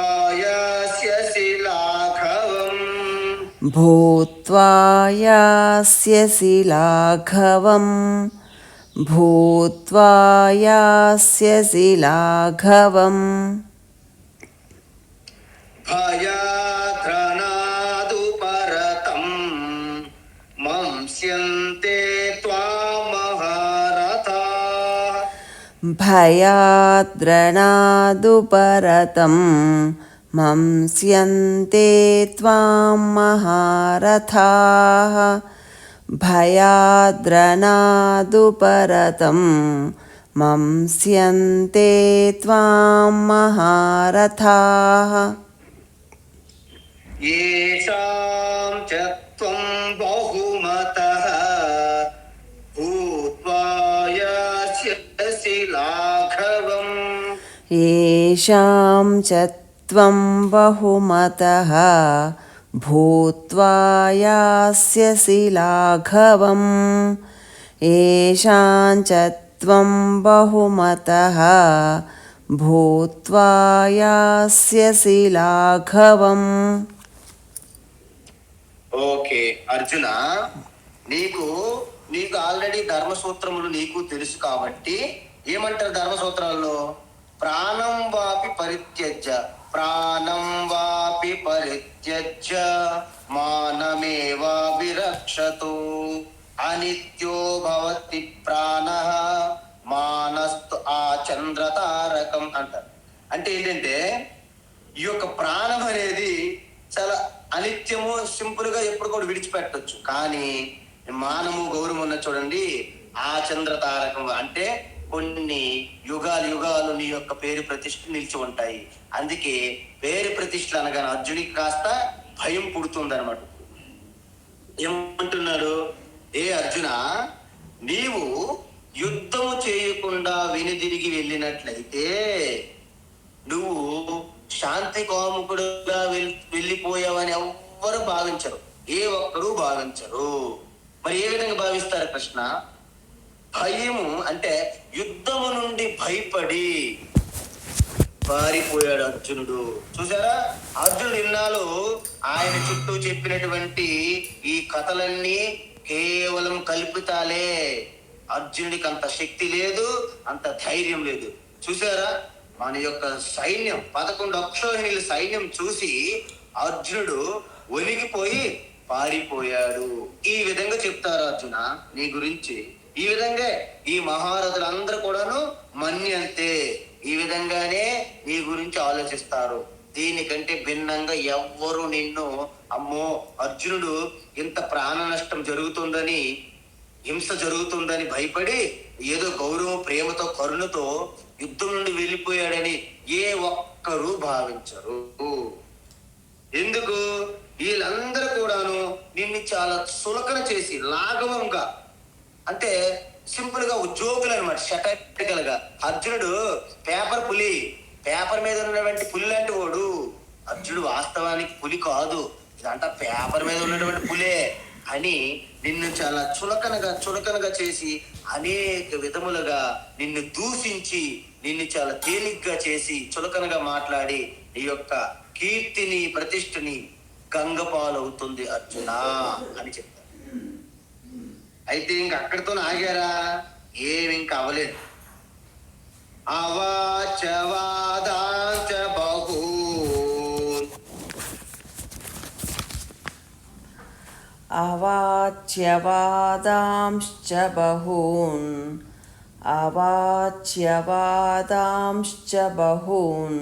Speaker 1: యాస్యసి లాఘవం
Speaker 2: భూత్వా యాస్యసి లాఘవం
Speaker 1: భయాద్రణాదుపరతం మంస్యంతే త్వామహారథాః
Speaker 2: భయాద్రణాదుపరతం మంస్యంతే త్వాం మహారథాః భయాద్రణాదుపరతం మంస్యంతే త్వాం మహారథాః
Speaker 1: ఏషాం చ త్వం బహుమతః భూత్వా యాస్యసి లాఘవం
Speaker 2: ఏషాం చ త్వం బహుమతః భూత్వా యాస్యసి లాఘవం ఏషాం చ త్వం బహుమతః భూత్వా యాస్యసి లాఘవం.
Speaker 1: ఓకే అర్జున, నీకు ఆల్రెడీ ధర్మసూత్రములు నీకు తెలుసు కాబట్టి ఏమంటారు ధర్మసూత్రాల్లో? ప్రాణం వాపి పరిత్యజ్య మానమేవాభిరక్షతు అనిత్యో భవతి ప్రాణః మానస్తు ఆచంద్రతారకం అంటారు. అంటే ఏంటంటే ఈ యొక్క ప్రాణం అనేది చాలా అనిత్యము, సింపుల్ గా ఎప్పుడు కూడా విడిచిపెట్టొచ్చు. కానీ మానము గౌరవం ఉన్న చూడండి, ఆ చంద్రతారకం అంటే కొన్ని యుగాలు నీ యొక్క పేరు ప్రతిష్ఠ నిలిచి ఉంటాయి. అందుకే పేరు ప్రతిష్ఠ అనగానే అర్జునికి కాస్త భయం పుడుతుంది అనమాట. ఏమంటున్నాడు? ఏ అర్జున, నీవు యుద్ధము చేయకుండా వెనుదిరిగి వెళ్ళినట్లయితే నువ్వు శాంతి కాముకుడుగా వెళ్ళిపోయావని ఎవ్వరు భావించరు, ఏ ఒక్కరూ భావించరు. మరి ఏ విధంగా భావిస్తారు కృష్ణ? భయము అంటే యుద్ధము నుండి భయపడి పారిపోయాడు అర్జునుడు. చూసారా, అర్జునుడు ఇన్నాళ్ళు ఆయన చుట్టూ చెప్పినటువంటి ఈ కథలన్నీ కేవలం కల్పితాలే. అర్జునుడికి అంత శక్తి లేదు, అంత ధైర్యం లేదు. చూసారా, మన యొక్క సైన్యం 11 అక్షోహిణీల సైన్యం చూసి అర్జునుడు ఒలిగిపోయి పారిపోయాడు. ఈ విధంగా చెప్తారు అర్జున నీ గురించి. ఈ విధంగా ఈ మహారథులందరూ కూడాను మన్యంతే, ఈ విధంగానే నీ గురించి ఆలోచిస్తారు. దీనికంటే భిన్నంగా ఎవ్వరు నిన్ను అమ్మో అర్జునుడు ఇంత ప్రాణ నష్టం జరుగుతుందని, హింస జరుగుతుందని భయపడి ఏదో గౌరవం, ప్రేమతో, కరుణతో యుద్ధం నుండి వెళ్ళిపోయాడని ఏ ఒక్కరూ భావించరు. ఎందుకు? వీళ్ళందరూ కూడాను నిన్ను చాలా చులకన చేసి లాఘవంగా, అంటే సింపుల్ గా ఉద్యోగులు అనమాట, షటాటికల్ గా. అర్జునుడు పేపర్ పులి, పేపర్ మీద ఉన్నటువంటి పులి లాంటి వాడు. అర్జునుడు వాస్తవానికి పులి కాదు, ఇదంతా పేపర్ మీద ఉన్నటువంటి పులే అని నిన్ను చాలా చులకనగా చేసి అనేక విధములుగా నిన్ను దూషించి, నిన్ను చాలా తేలిగ్గా చేసి, చులకనగా మాట్లాడి నీ యొక్క కీర్తిని, ప్రతిష్టని గంగపాలవుతుంది అర్జున అని చెప్తారు. అయితే ఇంక అక్కడితో ఆగారా? ఏమి ఇంకా అవలేదు. అవాచవాదాంచ బహూన్
Speaker 2: అవాచ్యవాదాంశ్చ బహూన్ అవాచ్యవాదాంశ్చ బహూన్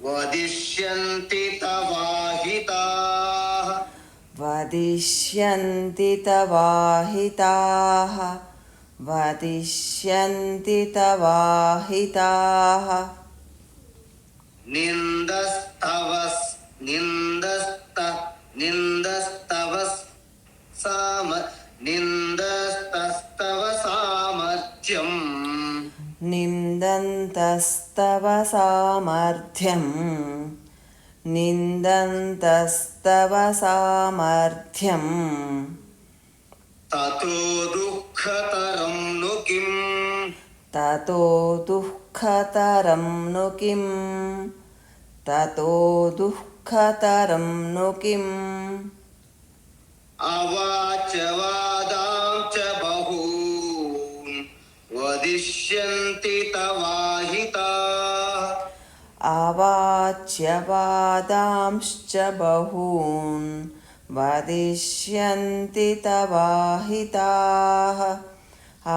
Speaker 1: వదిష్యంతి తవాహితాః
Speaker 2: వదిష్యంతి తవాహితాః వదిష్యంతి తవాహితాః
Speaker 1: నిందస్తవ సామర్థ్యం
Speaker 2: నిందంతస్తవ సామర్థ్యం నిందంతస్తవ సామర్థ్యం
Speaker 1: తతో దుఃఖతరం ను కిం
Speaker 2: తతో దుఃఖతరం ను కిం తతో దుఃఖతరం ను కిం
Speaker 1: అవాచవాదాం చ బహూన్ వదిష్యంతి తవాహితాః
Speaker 2: అవాచ్యవాదాంశ్చ బహూన్ వదిష్యంతి తవాహితాః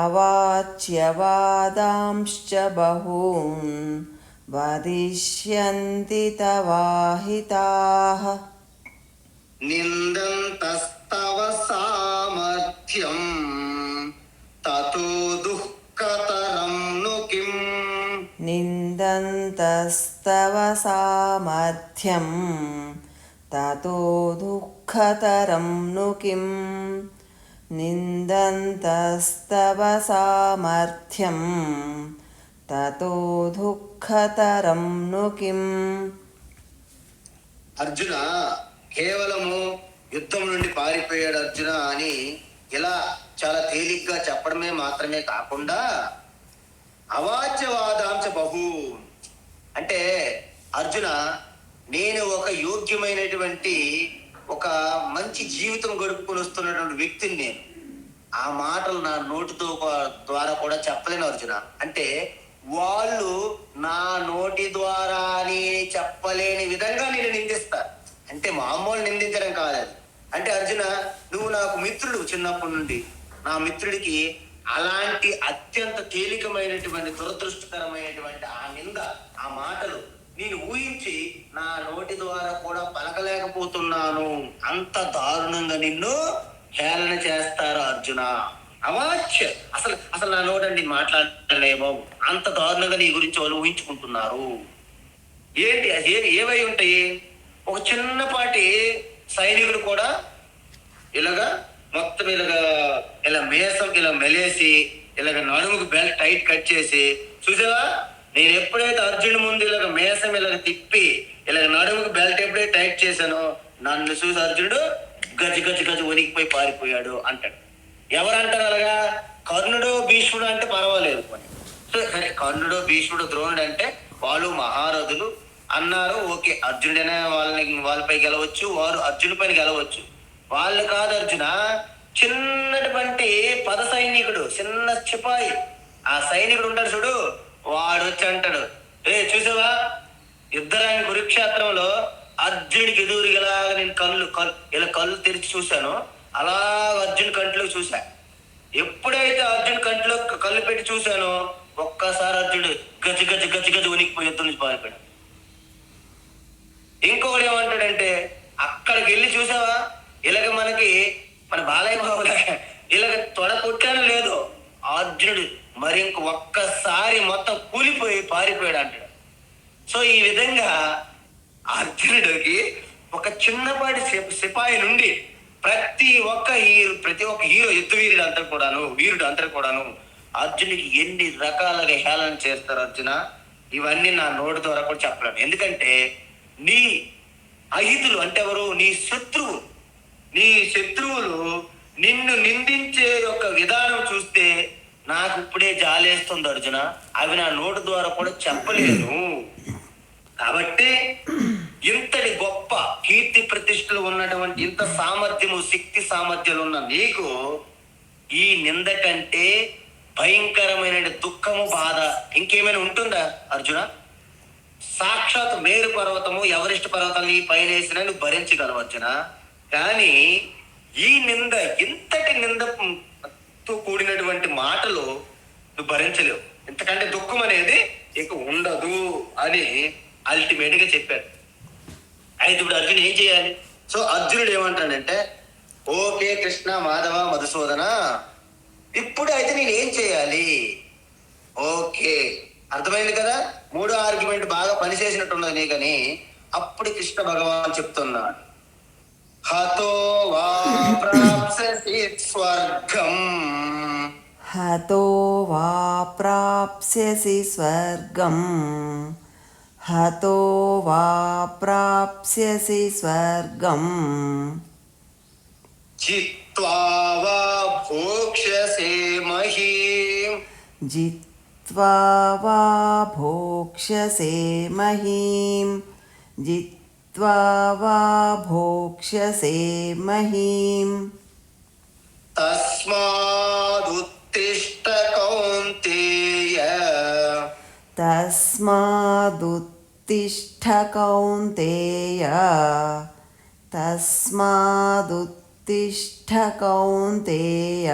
Speaker 2: అవాచ్యవాదాంశ్చ బహూన్ వదిష్యంతి తవాహితాః
Speaker 1: నిందంతస్తవ సామర్థ్యం తతో దుఃఖతరం ను కిం
Speaker 2: నిందంతస్తవ సామర్థ్యం తతో దుఃఖతరం ను కిం నిందంతస్తవ సామర్థ్యం తతో దుఃఖతరం ను కిం.
Speaker 1: అర్జున కేవలము యుద్ధం నుండి పారిపోయాడు అర్జున అని ఇలా చాలా తేలిగ్గా చెప్పడమే మాత్రమే కాకుండా అవాచ్యవాదాంశ బహు అంటే అర్జున నేను ఒక యోగ్యమైనటువంటి ఒక మంచి జీవితం గడుపుకొని వస్తున్నటువంటి వ్యక్తిని నేను. ఆ మాటలు నా నోటితో ద్వారా కూడా చెప్పలేను అర్జున. అంటే వాళ్ళు నా నోటి ద్వారా నేను చెప్పలేని విధంగా నేను నిందిస్తారు. అంటే మామూలు నిందించడం కాదు అది. అంటే అర్జున నువ్వు నాకు మిత్రుడు చిన్నప్పటి నుండి, నా మిత్రుడికి అలాంటి అత్యంత తేలికమైనటువంటి దురదృష్టకరమైనటువంటి ఆ నింద, ఆ మాటలు నేను ఊహించి నా నోటి ద్వారా కూడా పలకలేకపోతున్నాను. అంత దారుణంగా నిన్ను హేళన చేస్తారు అర్జున. అవాచ్య అసలు నా నోటండి మాట్లాడలేమో, అంత దారుణంగా నీ గురించి వాళ్ళు ఊహించుకుంటున్నారు. ఏంటి ఏవై ఉంటాయి? ఒక చిన్నపాటి సైనికుడు కూడా ఇలాగా మొత్తం ఇలా మేసం ఇలా మెలేసి ఇలాగ నడుముకు బెల్ట్ టైట్ కట్ చేసి, చూసావా నేను ఎప్పుడైతే అర్జునుడి ముందు ఇలాగ మేసం ఇలాగ తిప్పి ఇలాగ నడుముకు బెల్ట్ ఎప్పుడైతే టైట్ చేశానో నన్ను చూసి అర్జునుడు గజ వణికిపోయి పారిపోయాడు అంటాడు. ఎవరంటారు అలాగా? కర్ణుడు, భీష్ముడు అంటే పర్వాలేదు. సో సరే, కర్ణుడు, భీష్ముడు, ద్రోణుడు అంటే వాళ్ళు మహారథులు అన్నారు. ఓకే, అర్జునుడైనా వాళ్ళపై గెలవచ్చు, వారు అర్జునుడి పైన గెలవచ్చు. వాళ్ళు కాదు అర్జున, చిన్నటువంటి పద సైనికుడు, చిన్న సిపాయి, ఆ సైనికుడు ఉంటాడు చూడు, వాడు వచ్చి అంటాడు, చూసావా యుద్ధరాని కురుక్షేత్రంలో అర్జునుడికి ఎదురుగలాగా నేను ఇలా కళ్ళు తెరిచి చూశాను, అలా అర్జున్ కంట్లో చూశా. ఎప్పుడైతే అర్జున్ కంట్లో కళ్ళు పెట్టి చూశానో ఒక్కసారి అర్జునుడు గజ గజ గజ గజ వణికిపోయి యుద్ధం నుంచి పారిపోయాడు. ఇంకొకటి ఏమంటాడంటే, అక్కడికి వెళ్ళి చూసావా, ఇలాగ మన బాలయ్య బాబులా ఇలాగ తొడ కొట్టాను లేదు, అర్జునుడు మరి ఒక్కసారి మొత్తం కూలిపోయి పారిపోయాడు అంటాడు. సో ఈ విధంగా అర్జునుడికి ఒక చిన్నపాటి సిపాయి నుండి ప్రతి ఒక్క హీరో వీరుడు అంతా కూడాను అర్జునుడికి ఎన్ని రకాలుగా హేళన చేస్తారు అర్జున. ఇవన్నీ నా నోటి ద్వారా కూడా చెప్పలేను. ఎందుకంటే నీ అహితులు అంటే ఎవరు? నీ శత్రువులు నిన్ను నిందించే యొక్క విధానం చూస్తే నాకు ఇప్పుడే జాలేస్తుంది అర్జున. అవి నా నోటి ద్వారా కూడా చెప్పలేను. కాబట్టి ఇంతటి గొప్ప కీర్తి ప్రతిష్టలు ఉన్నటువంటి, ఇంత సామర్థ్యము శక్తి సామర్థ్యాలు ఉన్న నీకు ఈ నింద కంటే భయంకరమైన దుఃఖము బాధ ఇంకేమైనా ఉంటుందా అర్జున? సాక్షాత్ మేరు పర్వతము ఎవరెస్ట్ పర్వతాన్ని పైన వేసినా నువ్వు భరించగలవు అర్జున. కానీ ఈ నింద, ఇంతటి నిందతో కూడినటువంటి మాటలు నువ్వు భరించలేవు. ఇంతకంటే దుఃఖం అనేది ఇక ఉండదు అని అల్టిమేట్ గా చెప్పారు. అయితే ఇప్పుడు అర్జునుడు ఏం చేయాలి? సో అర్జునుడు ఏమంటాడంటే, ఓకే కృష్ణ, మాధవ, మధుసూదన, ఇప్పుడు అయితే నేను ఏం చేయాలి? ఓకే, అర్థమైంది కదా. మూడో ఆర్గ్యుమెంట్ బాగా పనిచేసినట్టున్నది నీకని. అప్పుడు కృష్ణ భగవాన్ చెప్తున్నాడు, హతో వా ప్రాప్స్యసి స్వర్గం,
Speaker 2: హతో వా ప్రాప్స్యసి స్వర్గం, హతో వా ప్రాప్స్యసి స్వర్గం,
Speaker 1: జిత్వా వా భోక్ష్యసే మహీం,
Speaker 2: జిత్వా వా భోక్ష్యసే మహీం, జిత్వా వా భోక్ష్యసే మహీం.
Speaker 1: తస్మాదుత్తిష్ఠ కౌంతేయ,
Speaker 2: తస్మాదుత్తిష్ఠ కౌంతేయ, తస్మాదుత్తిష్ఠ కౌంతేయ,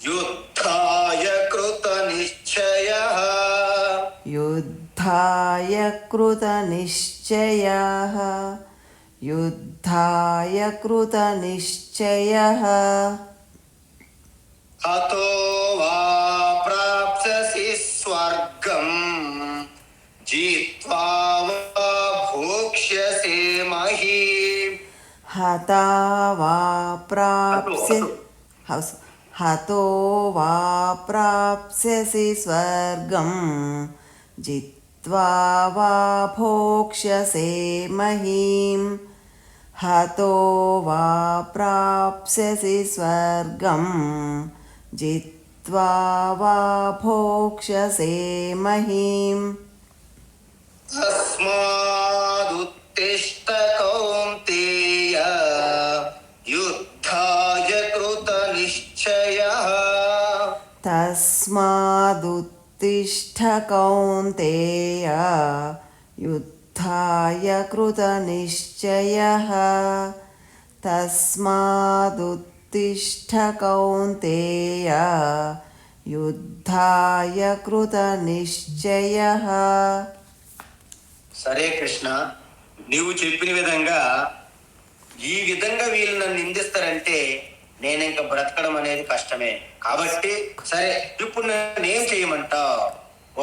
Speaker 1: యుద్ధాయ కృత నిశ్చయః,
Speaker 2: యుద్ధాయ కృత నిశ్చయః, యుద్ధాయ కృత నిశ్చయః.
Speaker 1: హతో వా ప్రాప్స్యసి స్వర్గం, జిత్వా వా భోక్ష్యసే మహీం.
Speaker 2: హతా వా ప్రాప్స్య హతో వా ప్రాప్స్యసి స్వర్గం, జిత్వా వా భోక్ష్యసే మహీం. హతో వా ప్రాప్స్యసి స్వర్గం, జిత్వా వా భోక్ష్యసే మహీం.
Speaker 1: తస్మాదుత్తిష్ఠ కౌంతేయ, యుద్ధాయ కృత నిశ్చయః,
Speaker 2: తస్మాదుత్తిష్ఠ కౌంతేయ, యుద్ధాయ కృత నిశ్చయః, తస్మాదుత్తిష్ఠ కౌంతేయ, యుద్ధాయ కృత నిశ్చయః.
Speaker 1: సరే కృష్ణ, నీవు చెప్పిన విధంగా ఈ విధంగా వీళ్ళు నన్ను నిందిస్తారంటే నేను ఇంకా బ్రతకడం అనేది కష్టమే. కాబట్టి సరే, ఇప్పుడు నన్ను ఏం చేయమంటావు?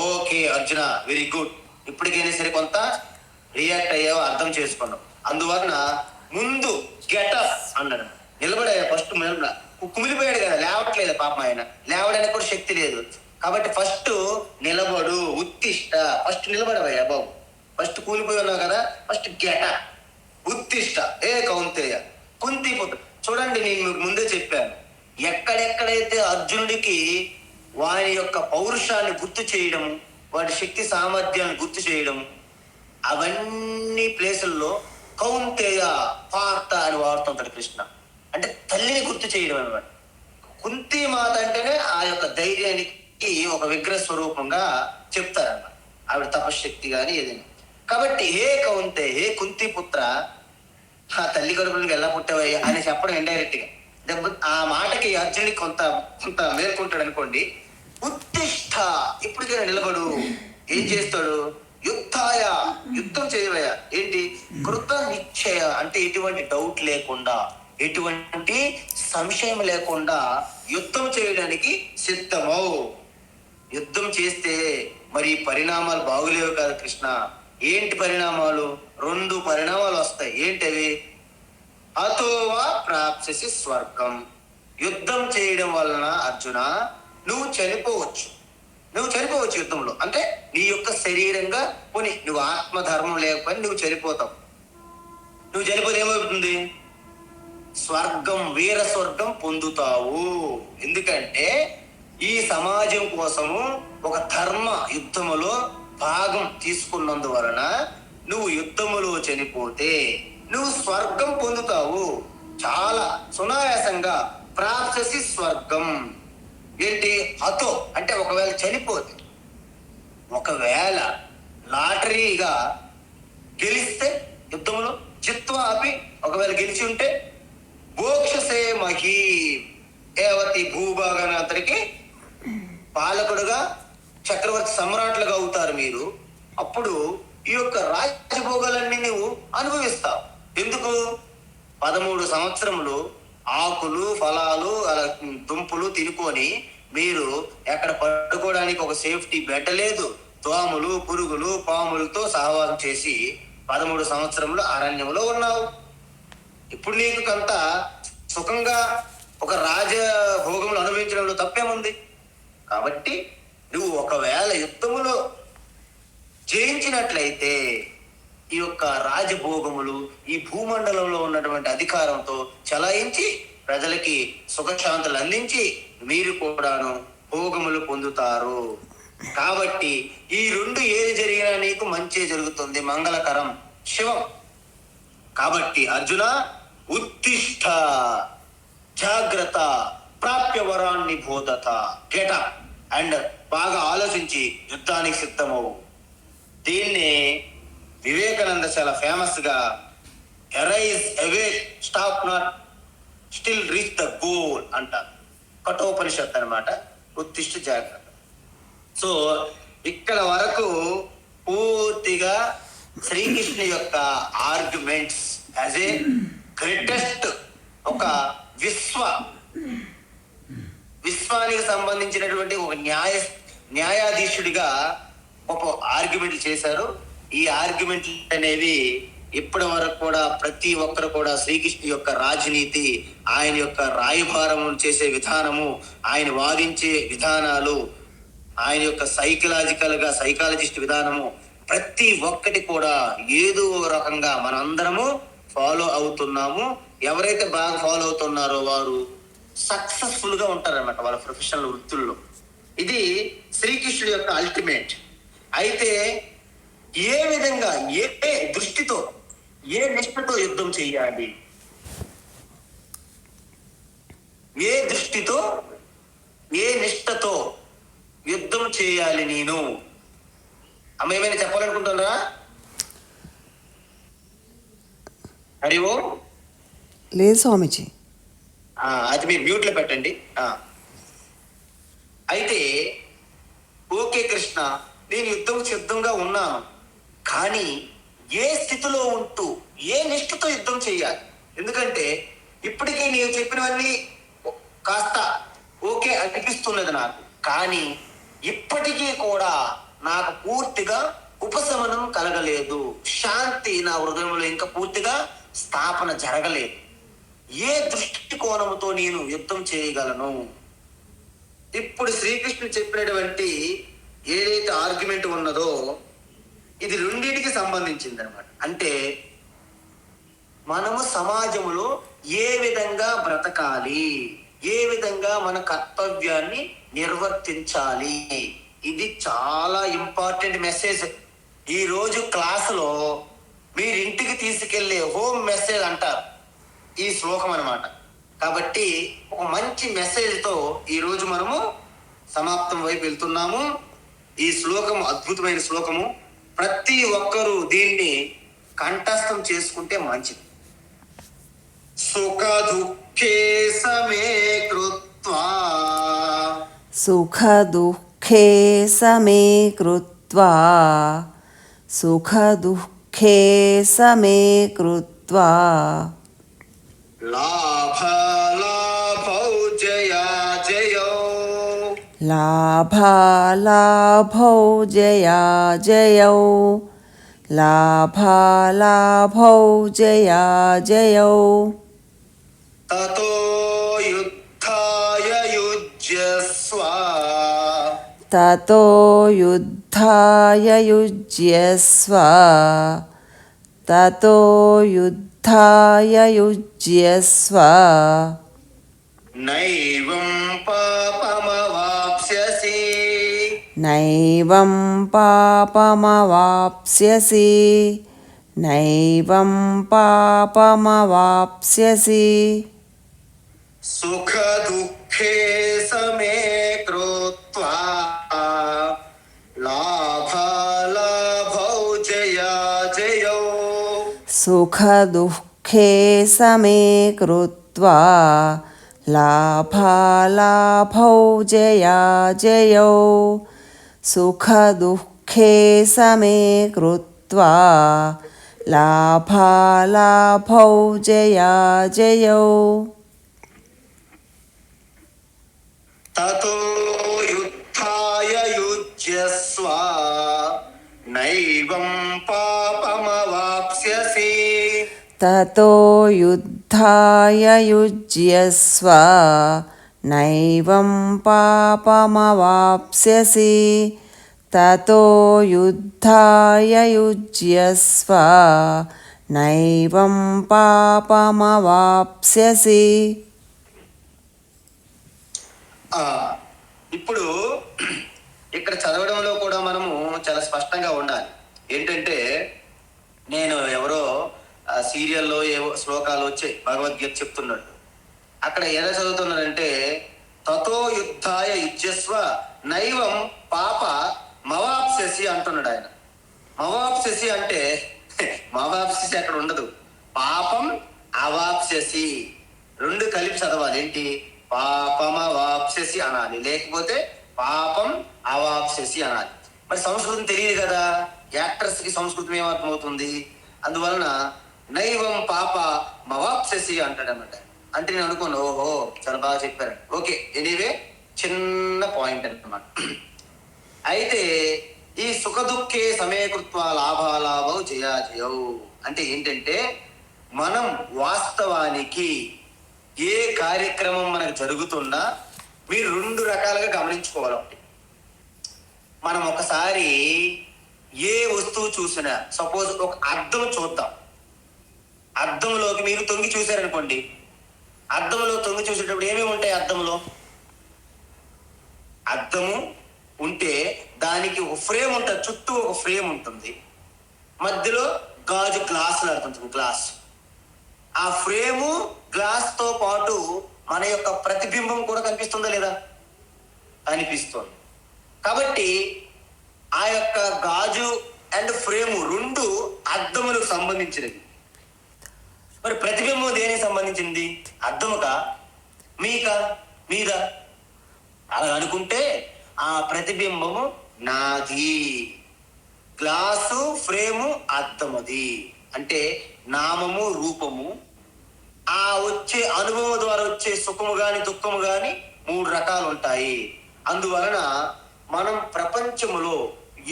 Speaker 1: Okay Arjuna, very good. ఇప్పటికైనా సరే కొంత రియాక్ట్ అయ్యావు, అర్థం చేసుకున్నావు. అందువలన ముందు గెటప్ అన్నాడు. నిలబడాడు. ఫస్ట్ కుమిలిపోయాడు కదా, లేవట్లేదు పాపం. ఆయన లేవడానికి కూడా శక్తి లేదు. కాబట్టి ఫస్ట్ నిలబడు, ఉత్తిష్ట. ఫస్ట్ నిలబడవయ్యా బాబు. ఫస్ట్ కూలిపోయి ఉన్నావు కదా, ఫస్ట్ గెటప్, ఉత్తిష్ట. ఏ కౌంతేయ, కుంతిపుత్ర. చూడండి, నేను మీకు ముందే చెప్పాను, ఎక్కడెక్కడైతే అర్జునుడికి వారి యొక్క పౌరుషాన్ని గుర్తు చేయడము, వాడి శక్తి సామర్థ్యాన్ని గుర్తు చేయడము, అవన్నీ ప్లేసుల్లో కౌంతేయ, పార్త అని వాడుతుంటాడు కృష్ణ. అంటే తల్లిని గుర్తు చేయడం అనమాట. కుంతి మాత అంటేనే ఆ యొక్క ధైర్యానికి ఒక విగ్రహ స్వరూపంగా చెప్తారన్నమాట. ఆవిడ తపశక్తి కానీ ఏదైనా. కాబట్టి హే కౌంతే, హే కుంతి పుత్ర, ఆ తల్లి కడుపులోకి ఎలా పుట్టావయ్యా అని చెప్పడం ఇండైరెక్ట్ గా. ఆ మాటకి అర్జునుడికి కొంత కొంత మేల్కొంటాడు అనుకోండి. ఉత్తిష్ట, ఇప్పటికైనా నిలబడు. ఏం చేస్తాడు? యుద్ధాయ, యుద్ధం చేయవయ్యా. ఏంటి? కృత నిశ్చయ అంటే ఎటువంటి డౌట్ లేకుండా, ఎటువంటి సంశయం లేకుండా యుద్ధం చేయడానికి సిద్ధమవు. యుద్ధం చేస్తే మరి పరిణామాలు బాగులేవు కదా కృష్ణ. ఏంటి పరిణామాలు? 2 పరిణామాలు వస్తాయి. ఏంటవి? అతోవా ప్రాప్స్యసి స్వర్గం. యుద్ధం చేయడం వలన అర్జున నువ్వు చనిపోవచ్చు. యుద్ధంలో. అంటే నీ యొక్క శరీరంగా పోనీ నువ్వు ఆత్మధర్మం లేకపోయినా నువ్వు చనిపోతావు. నువ్వు చనిపోతే ఏమవుతుంది? స్వర్గం, వీర స్వర్గం పొందుతావు. ఎందుకంటే ఈ సమాజం కోసము ఒక ధర్మ యుద్ధములో భాగం తీసుకున్నందువలన నువ్వు యుద్ధములో చనిపోతే నువ్వు స్వర్గం పొందుతావు. చాలా సునాయాసంగా. ప్రాప్స్యసి స్వర్గం. ఏంటి? అతో అంటే ఒకవేళ చనిపోతే, ఒకవేళ లాటరీగా గెలిస్తే యుద్ధంలో చిత్వా అపి, ఒకవేళ గెలిచి ఉంటే మోక్షసే మహీ, ఏవతి భూభాగానంతరికి పాలకుడుగా చక్రవర్తి సమ్రాట్లుగా అవుతారు మీరు. అప్పుడు ఈ యొక్క రాజ్యభోగాలన్నీ నువ్వు అనుభవిస్తావు. ఎందుకు? 13 సంవత్సరములు ఆకులు, ఫలాలు, అలా దుంపులు తినుకొని మీరు ఎక్కడ పడుకోవడానికి ఒక సేఫ్టీ బెడ్ లేదు. దోమలు, పురుగులు, పాములతో సహవాసం చేసి 13 సంవత్సరములు అరణ్యంలో ఉన్నావు. ఇప్పుడు నీకు కొంత సుఖంగా ఒక రాజభోగములు అనుభవించడంలో తప్పేముంది? కాబట్టి నువ్వు ఒకవేళ యుద్ధములో జయించినట్లయితే ఈ యొక్క రాజభోగములు ఈ భూమండలంలో ఉన్నటువంటి అధికారంతో చలాయించి ప్రజలకి సుఖశాంతులు అందించి మీరు కూడాను భోగములు పొందుతారు. కాబట్టి ఈ 2 ఏది జరిగినా నీకు మంచి జరుగుతుంది, మంగళకరం, శివం. కాబట్టి అర్జున ఉత్తిష్ట, జాగ్రత్త, ప్రాప్య వరాన్ని బోధత, గెట అండ్ బాగా ఆలోచించి యుద్ధానికి సిద్ధమవు. దీన్ని వివేకానంద చాలా ఫేమస్ గా arise, awake, stop not, still reach the goal అంటారు. కఠోపనిషత్తు అన్నమాట. ఉత్తిష్ట, జాగ్రత్త. సో ఇక్కడ వరకు పూర్తిగా శ్రీకృష్ణ యొక్క ఆర్గ్యుమెంట్స్ యాజ్ ఏ గ్రేటెస్ట్ ఒక విశ్వానికి సంబంధించినటువంటి ఒక న్యాయాధీశుడిగా ఒక ఆర్గ్యుమెంట్లు చేశారు. ఈ ఆర్గ్యుమెంట్లు అనేవి ఇప్పటి వరకు కూడా ప్రతి ఒక్కరు కూడా శ్రీకృష్ణ యొక్క రాజనీతి, ఆయన యొక్క రాయభారం చేసే విధానము, ఆయన వాదించే విధానాలు, ఆయన యొక్క సైకాలజిస్ట్ విధానము, ప్రతి ఒక్కటి కూడా ఏదో రకంగా మనందరము ఫాలో అవుతున్నాము. ఎవరైతే బాగా ఫాలో అవుతున్నారో వారు సక్సెస్ఫుల్ గా ఉంటారన్నమాట వాళ్ళ ప్రొఫెషనల్ వృత్తుల్లో. ఇది శ్రీకృష్ణుడి యొక్క అల్టిమేట్. అయితే ఏ విధంగా, ఏ దృష్టితో, ఏ నిష్ఠతో యుద్ధం చేయాలి, ఏ దృష్టితో, ఏ నిష్ఠతో యుద్ధం చేయాలి నేను అమ్మ ఏమైనా చెప్పాలనుకుంటున్నారా? హరి ఓం.
Speaker 2: లేదు స్వామిజీ.
Speaker 1: అది మీరు మ్యూట్ లో పెట్టండి. అయితే ఓకే కృష్ణ, నేను యుద్ధం సిద్ధంగా ఉన్నాను, కానీ ఏ స్థితిలో ఉంటూ ఏ నిష్ఠతో యుద్ధం చేయాలి? ఎందుకంటే ఇప్పటికీ నేను చెప్పినవన్నీ కాస్త ఓకే అనిపిస్తున్నది నాకు, కానీ ఇప్పటికీ కూడా నాకు పూర్తిగా ఉపశమనం కలగలేదు. శాంతి నా హృదయంలో ఇంకా పూర్తిగా స్థాపన జరగలేదు. ఏ దృష్టికోణంతో నేను యుద్ధం చేయగలను? ఇప్పుడు శ్రీకృష్ణుడు చెప్పినటువంటి ఏదైతే ఆర్గ్యుమెంట్ ఉన్నదో ఇది రెండింటికి సంబంధించింది అనమాట. అంటే మనము సమాజంలో ఏ విధంగా బ్రతకాలి, ఏ విధంగా మన కర్తవ్యాన్ని నిర్వర్తించాలి, ఇది చాలా ఇంపార్టెంట్ మెసేజ్. ఈ రోజు క్లాసులో మీరు ఇంటికి తీసుకెళ్లే హోమ్ మెసేజ్ అంటారు ఈ శ్లోకం అన్నమాట. కాబట్టి ఒక మంచి మెసేజ్ తో ఈ రోజు మనము సమాప్తం వైపు వెళ్తున్నాము. ఈ శ్లోకము అద్భుతమైన శ్లోకము. ప్రతి ఒక్కరూ దీన్ని కంఠస్థం చేసుకుంటే మంచిది. సుఖ దుఃఖే సమే కృత్వా
Speaker 2: సుఖ దుఃఖే సమే కృత్వా సుఖ దుఃఖే సమే కృత్వా
Speaker 1: లాభాలాభౌ జయా జయౌ
Speaker 2: లాభాలాభౌ జయా జయౌ లాభాలాభౌ జయా జయౌ
Speaker 1: తతో యుద్ధాయ యుజ్యస్వ
Speaker 2: తతో యుద్ధాయ యుజ్యస్వ తతో యుద్ధాయ యుజ్యస్వ
Speaker 1: నైవం పాపమవాప్స్యసి
Speaker 2: నైవం పాపమవాప్స్యసి నైవం పాపమవాప్స్యసి
Speaker 1: సుఖ దుఃఖే సమే కృత్వా లాభాలాభౌ జయా జయౌ
Speaker 2: సుఖ దుఃఖే సమే కృత్వా లాభాలాభౌ జయా జయౌ సుఖ దుఃఖే సమే కృత్వా లాభాలాభౌ జయా జయౌ
Speaker 1: తతో యుద్ధాయ యుజ్యస్వ నైవం పాపమవాప్స్యసి
Speaker 2: తతో యుద్ధాయ యుజ్యస్వ నైవం పాపమవాప్స్యసి తతో యుద్ధాయ యుజ్యస్వ నైవం పాపమవాప్స్యసి.
Speaker 1: ఇప్పుడు ఇక్కడ చదవడంలో కూడా మనము చాలా స్పష్టంగా ఉండాలి. ఏంటంటే నేను ఎవరో సీరియల్లో ఏవో శ్లోకాలు వచ్చాయి, భగవద్గీత చెప్తున్నాడు. అక్కడ ఎలా చదువుతున్నాడంటే తతో యుద్ధాయ యుజ్యస్వ నైవం పాప మవాప్స్యసి అంటున్నాడు ఆయన. మవాప్స్యసి అంటే మవాప్స్యసి అక్కడ ఉండదు, పాపం అవాప్స్యసి రెండు కలిపి చదవాలి. ఏంటి? పాపమవాప్స్యసి అనాలి, లేకపోతే పాపం అవాప్స్యసి అనాలి. మరి సంస్కృతం తెలియదు కదా, యాక్టర్స్ కి సంస్కృతం ఏమర్థమవుతుంది? అందువలన నైవం పాప మవాప్స్యసి అంటాడు అన్నమాట. అంటే నేను అనుకోను, ఓహో చాలా బాగా చెప్పారు, ఓకే ఎనీవే చిన్న పాయింట్ అన్నమాట. అయితే ఈ సుఖ దుఃఖే సమయకృత్వ లాభాలాభౌ జయా జయౌ అంటే ఏంటంటే మనం వాస్తవానికి ఏ కార్యక్రమం మనకు జరుగుతున్నా మీరు రెండు రకాలుగా గమనించుకోవాలి. మనం ఒకసారి ఏ వస్తువు చూసినా, సపోజ్ ఒక అద్దం చూద్దాం, అద్దంలోకి మీరు తొంగి చూశారనుకోండి, అద్దంలో తొంగి చూసేటప్పుడు ఏమేమి ఉంటాయి? అద్దము ఉంటే దానికి ఒక ఫ్రేమ్ ఉంటుంది, చుట్టూ ఒక ఫ్రేమ్ ఉంటుంది, మధ్యలో గాజు గ్లాసులు ఆడుతుంది, గ్లాస్. ఆ ఫ్రేము గ్లాస్ తో పాటు మన యొక్క ప్రతిబింబం కూడా కనిపిస్తుందా లేదా? కనిపిస్తుంది. కాబట్టి ఆ యొక్క గాజు అండ్ ఫ్రేము రెండు అద్దములకు సంబంధించినవి. మరి ప్రతిబింబం దేనికి సంబంధించింది? అద్దముకా మీకా మీద? అలా అనుకుంటే ఆ ప్రతిబింబము నాది, గ్లాసు ఫ్రేము అద్దమది. అంటే నామము రూపము, ఆ వచ్చే అనుభవం ద్వారా వచ్చే సుఖము గాని దుఃఖము గాని మూడు రకాలు ఉంటాయి. అందువలన మనం ప్రపంచములో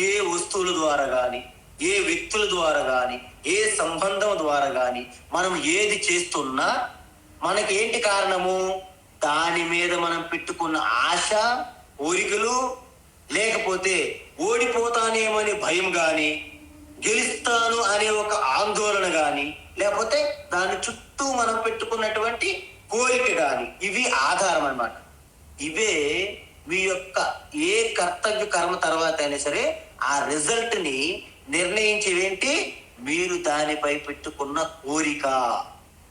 Speaker 1: ఏ వస్తువుల ద్వారా గాని, ఏ వ్యక్తుల ద్వారా గాని, ఏ సంబంధం ద్వారా గాని మనం ఏది చేస్తున్నా మనకి ఏంటి కారణము? దాని మీద మనం పెట్టుకున్న ఆశ, కోరికలు, లేకపోతే ఓడిపోతానేమని భయం గాని, గెలుస్తాను అనే ఒక ఆందోళన గాని, లేకపోతే దాని చుట్టూ మనం పెట్టుకున్నటువంటి కోరిక గాని, ఇవి ఆధారం అన్నమాట. ఇవే మీ యొక్క ఏ కర్తవ్య కర్మ తర్వాత అయినా సరే ఆ రిజల్ట్ ని నిర్ణయించేవేంటి? మీరు దానిపై పెట్టుకున్న కోరిక,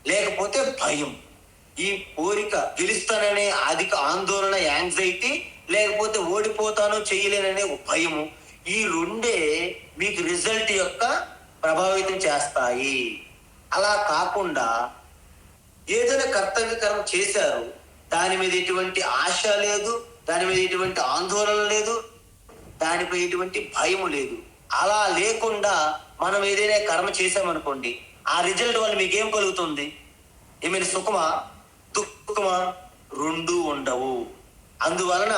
Speaker 1: లేకపోతే భయం. ఈ కోరిక, గెలుస్తాననే అధిక ఆందోళన, యాంగ్జైటీ, లేకపోతే ఓడిపోతాను చేయలేననే భయము, ఈ రెండే మీకు రిజల్ట్ యొక్క ప్రభావితం చేస్తాయి. అలా కాకుండా ఏదైనా కర్తవ్య కర్మ చేశారు, దాని మీద ఎటువంటి ఆశ లేదు, దాని మీద ఎటువంటి ఆందోళన లేదు, దానిపై ఎటువంటి భయం లేదు. అలా లేకుండా మనం ఏదైనా కర్మ చేశామనుకోండి, ఆ రిజల్ట్ వల్ల మీకేం కలుగుతుంది? ఏమైనా సుఖమా దుఃఖమా? రెండూ ఉండవు. అందువలన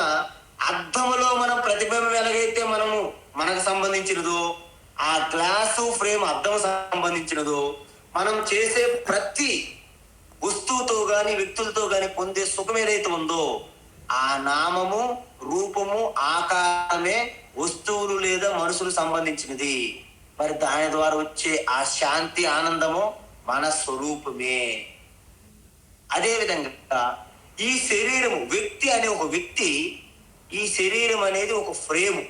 Speaker 1: అద్దములో మనం ప్రతిబింబం ఎలాగైతే మనకు సంబంధించినదో, ఆ గ్లాసు ఫ్రేమ్ అద్దం సంబంధించినదో, మనం చేసే ప్రతి వస్తువుతో గాని వ్యక్తులతో గాని పొందే సుఖం ఏదైతే ఉందో, ఆ నామము రూపము ఆకారమే వస్తువులు లేదా మనుషులు సంబంధించినది. మరి దాని ద్వారా వచ్చే ఆ శాంతి ఆనందము మన స్వరూపమే. అదే విధంగా ఈ శరీరము వ్యక్తి అనే ఒక వ్యక్తి, ఈ శరీరం అనేది ఒక ఫ్రేము,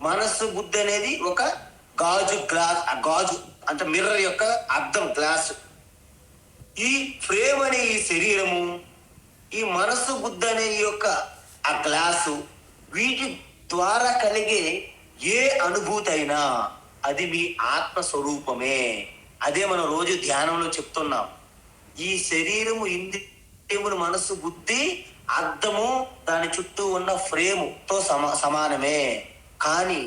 Speaker 1: మనస్సు బుద్ధి అనేది ఒక గాజు అంటే మిర్రర్ యొక్క అద్దం, గ్లాసు. ఈ ఫ్రేమ్ అనే ఈ శరీరము, ఈ మనస్సు బుద్ధి అనే ఈ యొక్క ఆ గ్లాసు, వీటి ద్వారా కలిగే ఏ అనుభూతి అయినా అది మీ ఆత్మస్వరూపమే. అదే మనం రోజు ధ్యానంలో చెప్తున్నాం. ఈ శరీరము, ఇంద్రియములు, మనస్సు బుద్ధి అద్దము, దాని చుట్టూ ఉన్న ఫ్రేముతో సమానమే. కానీ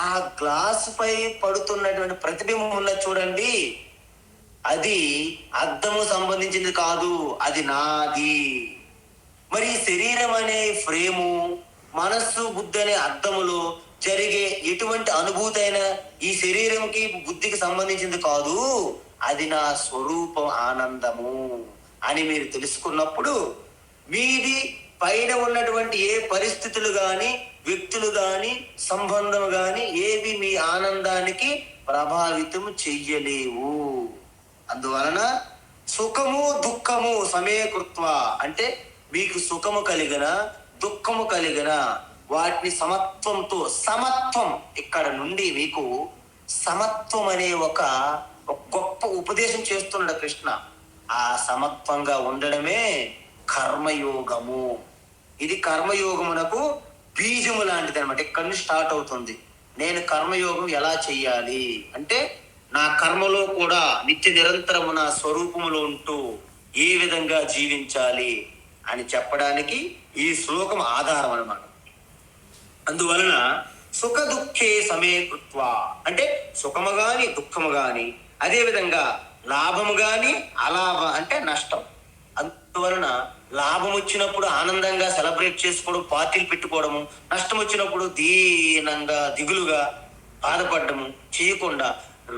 Speaker 1: ఆ గ్లాసు పై పడుతున్నటువంటి ప్రతిబింబం ఉన్నది చూడండి, అది అద్దము సంబంధించింది కాదు, అది నాది. మరి శరీరం అనే ఫ్రేము, మనస్సు బుద్ధి అనే అద్దములో జరిగే ఎటువంటి అనుభూతి అయినా ఈ శరీరంకి బుద్ధికి సంబంధించింది కాదు, అది నా స్వరూపం ఆనందము అని మీరు తెలుసుకున్నప్పుడు మీది పైన ఉన్నటువంటి ఏ పరిస్థితులు గాని, వ్యక్తులు గాని, సంబంధం గాని ఏవి మీ ఆనందానికి ప్రభావితం చెయ్యలేవు. అందువలన సుఖము దుఃఖము సమేకృత్వ అంటే మీకు సుఖము కలిగిన దుఃఖము కలిగిన వాటిని సమత్వం ఇక్కడ నుండి మీకు సమత్వం అనే ఒక గొప్ప ఉపదేశం చేస్తున్నాడు కృష్ణ. ఆ సమత్వంగా ఉండడమే కర్మయోగము. ఇది కర్మయోగమునకు బీజము లాంటిది అనమాట. ఇక్కడ నుంచి స్టార్ట్ అవుతుంది. నేను కర్మయోగం ఎలా చెయ్యాలి అంటే, నా కర్మలో కూడా నిత్య నిరంతరము నా స్వరూపములో ఉంటూ ఏ విధంగా జీవించాలి అని చెప్పడానికి ఈ శ్లోకం ఆధారం అన్నమాట. అందువలన సుఖ దుఃఖే సమేకృత్వ అంటే సుఖము గాని దుఃఖము గాని, అదే విధంగా లాభము గాని అలాభ అంటే నష్టం. అందువలన లాభం వచ్చినప్పుడు ఆనందంగా సెలబ్రేట్ చేసుకోవడం, పార్టీలు పెట్టుకోవడము, నష్టం వచ్చినప్పుడు దీనంగా దిగులుగా బాధపడము చేయకుండా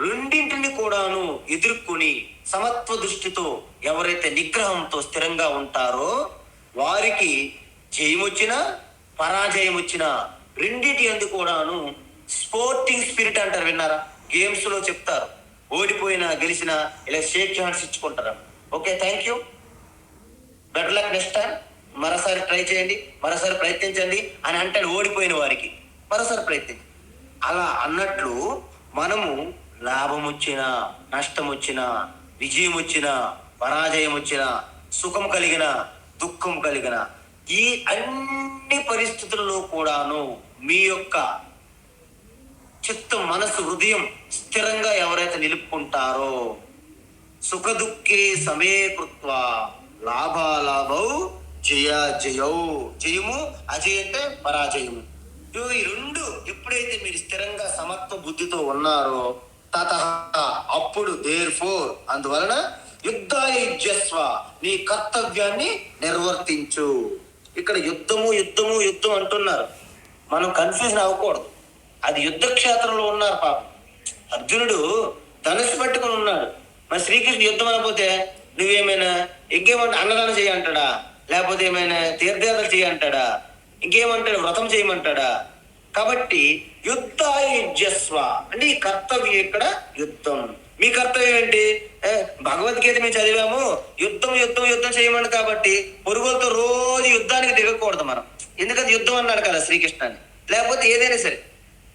Speaker 1: రెండింటిని కూడాను ఎదుర్కొని సమత్వ దృష్టితో ఎవరైతే నిగ్రహంతో స్థిరంగా ఉంటారో వారికి జయం వచ్చినా పరాజయం వచ్చినా రెండింటి అందు కూడాను స్పోర్టింగ్ స్పిరిట్ అంటారు, విన్నారా? గేమ్స్ లో చెప్తారు, ఓడిపోయినా గెలిచినా ఇలా షేక్ హ్యాండ్స్ ఇచ్చుకుంటారు. Okay, thank you, better luck next time, మరోసారి ట్రై చేయండి, మరోసారి ప్రయత్నించండి అని అంటాడు ఓడిపోయిన వారికి. మరోసారి ప్రయత్నించండి. అలా అన్నట్లు మనము లాభం వచ్చినా నష్టం వచ్చినా, విజయం వచ్చినా పరాజయం వచ్చినా, సుఖం కలిగిన దుఃఖం కలిగిన ఈ అన్ని పరిస్థితుల్లో కూడాను మీ యొక్క చిత్తం, మనసు, హృదయం స్థిరంగా ఎవరైతే నిలుపుకుంటారో సుఖ దుఃఖే సమేకృత్వ లాభాలాభౌ జయ జయౌ, జయము అజయ అంటే పరాజయము. ఈ రెండు ఎప్పుడైతే మీరు స్థిరంగా సమత్వ బుద్ధితో ఉన్నారో తతః అప్పుడు అందువలన యుద్ధాయ యుజ్యస్వ నీ కర్తవ్యాన్ని నిర్వర్తించు. ఇక్కడ యుద్ధం అంటున్నారు. మనం కన్ఫ్యూజన్ అవ్వకూడదు. అది యుద్ధ క్షేత్రంలో ఉన్నారు పాపం. అర్జునుడు ధనుసు పట్టుకుని ఉన్నాడు. మరి శ్రీకృష్ణుడు యుద్ధం అనకపోతే నువ్వేమైనా ఇంకేమంటే అన్నదానం చేయంటాడా, లేకపోతే ఏమైనా తీర్థయాత్రలు చేయంటాడా, ఇంకేమంటాడు వ్రతం చేయమంటాడా? కాబట్టి యుద్ధాయ యుజ్యస్వ అంటే ఈ కర్తవ్యం ఇక్కడ యుద్ధం. మీ కర్తవ్యం ఏంటి? భగవద్గీత మేము చదివాము, యుద్ధం చేయమని. కాబట్టి పొరుగులతో రోజు యుద్ధానికి దిగకూడదు మనం. ఎందుకంటే యుద్ధం అన్నాడు కదా శ్రీకృష్ణాన్ని. లేకపోతే ఏదైనా సరే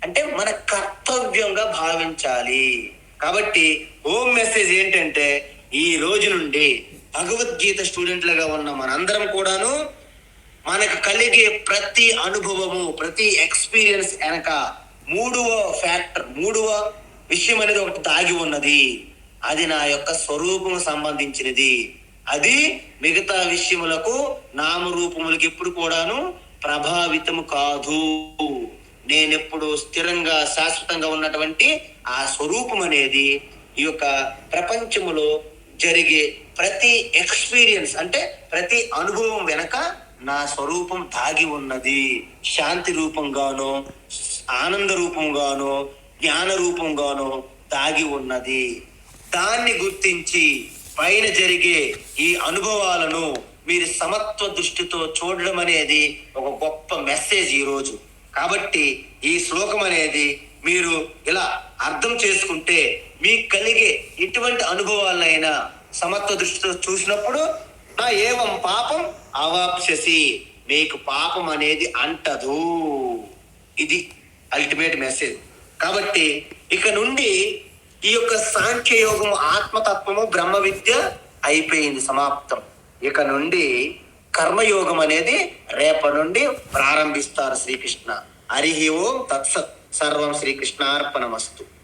Speaker 1: అంటే మన కర్తవ్యంగా భావించాలి. కాబట్టి హోమ్ మెసేజ్ ఏంటంటే ఈ రోజు నుండి భగవద్గీత స్టూడెంట్లుగా ఉన్న మనందరం కూడాను మనకు కలిగే ప్రతి అనుభవము, ప్రతి ఎక్స్పీరియన్స్ వెనక మూడవ విషయం అనేది ఒకటి దాగి ఉన్నది. అది నా యొక్క స్వరూపము సంబంధించినది. అది మిగతా విషయములకు, నామరూపములకు ఎప్పుడు కూడాను ప్రభావితము కాదు. నేనెప్పుడు స్థిరంగా శాశ్వతంగా ఉన్నటువంటి ఆ స్వరూపం అనేది ఈ యొక్క ప్రపంచములో జరిగే ప్రతి ఎక్స్పీరియన్స్ అంటే ప్రతి అనుభవం వెనక నా స్వరూపం దాగి ఉన్నది. శాంతి రూపంగానో, ఆనంద రూపంగానో, జ్ఞాన రూపంగానో దాగి ఉన్నది. దాన్ని గుర్తించి పైన జరిగే ఈ అనుభవాలను మీరు సమత్వ దృష్టితో చూడడం అనేది ఒక గొప్ప మెసేజ్ ఈరోజు. కాబట్టి ఈ శ్లోకం అనేది మీరు ఇలా అర్థం చేసుకుంటే మీకు కలిగే ఎటువంటి అనుభవాలైనా సమత్వ దృష్టితో చూసినప్పుడు నా ఏవం పాపం అవాప్స్యసి, మీకు పాపం అనేది అంటదు. ఇది అల్టిమేట్ మెసేజ్. కాబట్టి ఇక నుండి ఈ యొక్క సాంఖ్యయోగము, ఆత్మతత్వము, బ్రహ్మ విద్య అయిపోయింది, సమాప్తం. ఇక నుండి కర్మయోగం అనేది రేపటి నుండి ప్రారంభిస్తారు శ్రీకృష్ణ. హరి ఓం తత్సత్. సర్వం శ్రీకృష్ణార్పణమస్తు.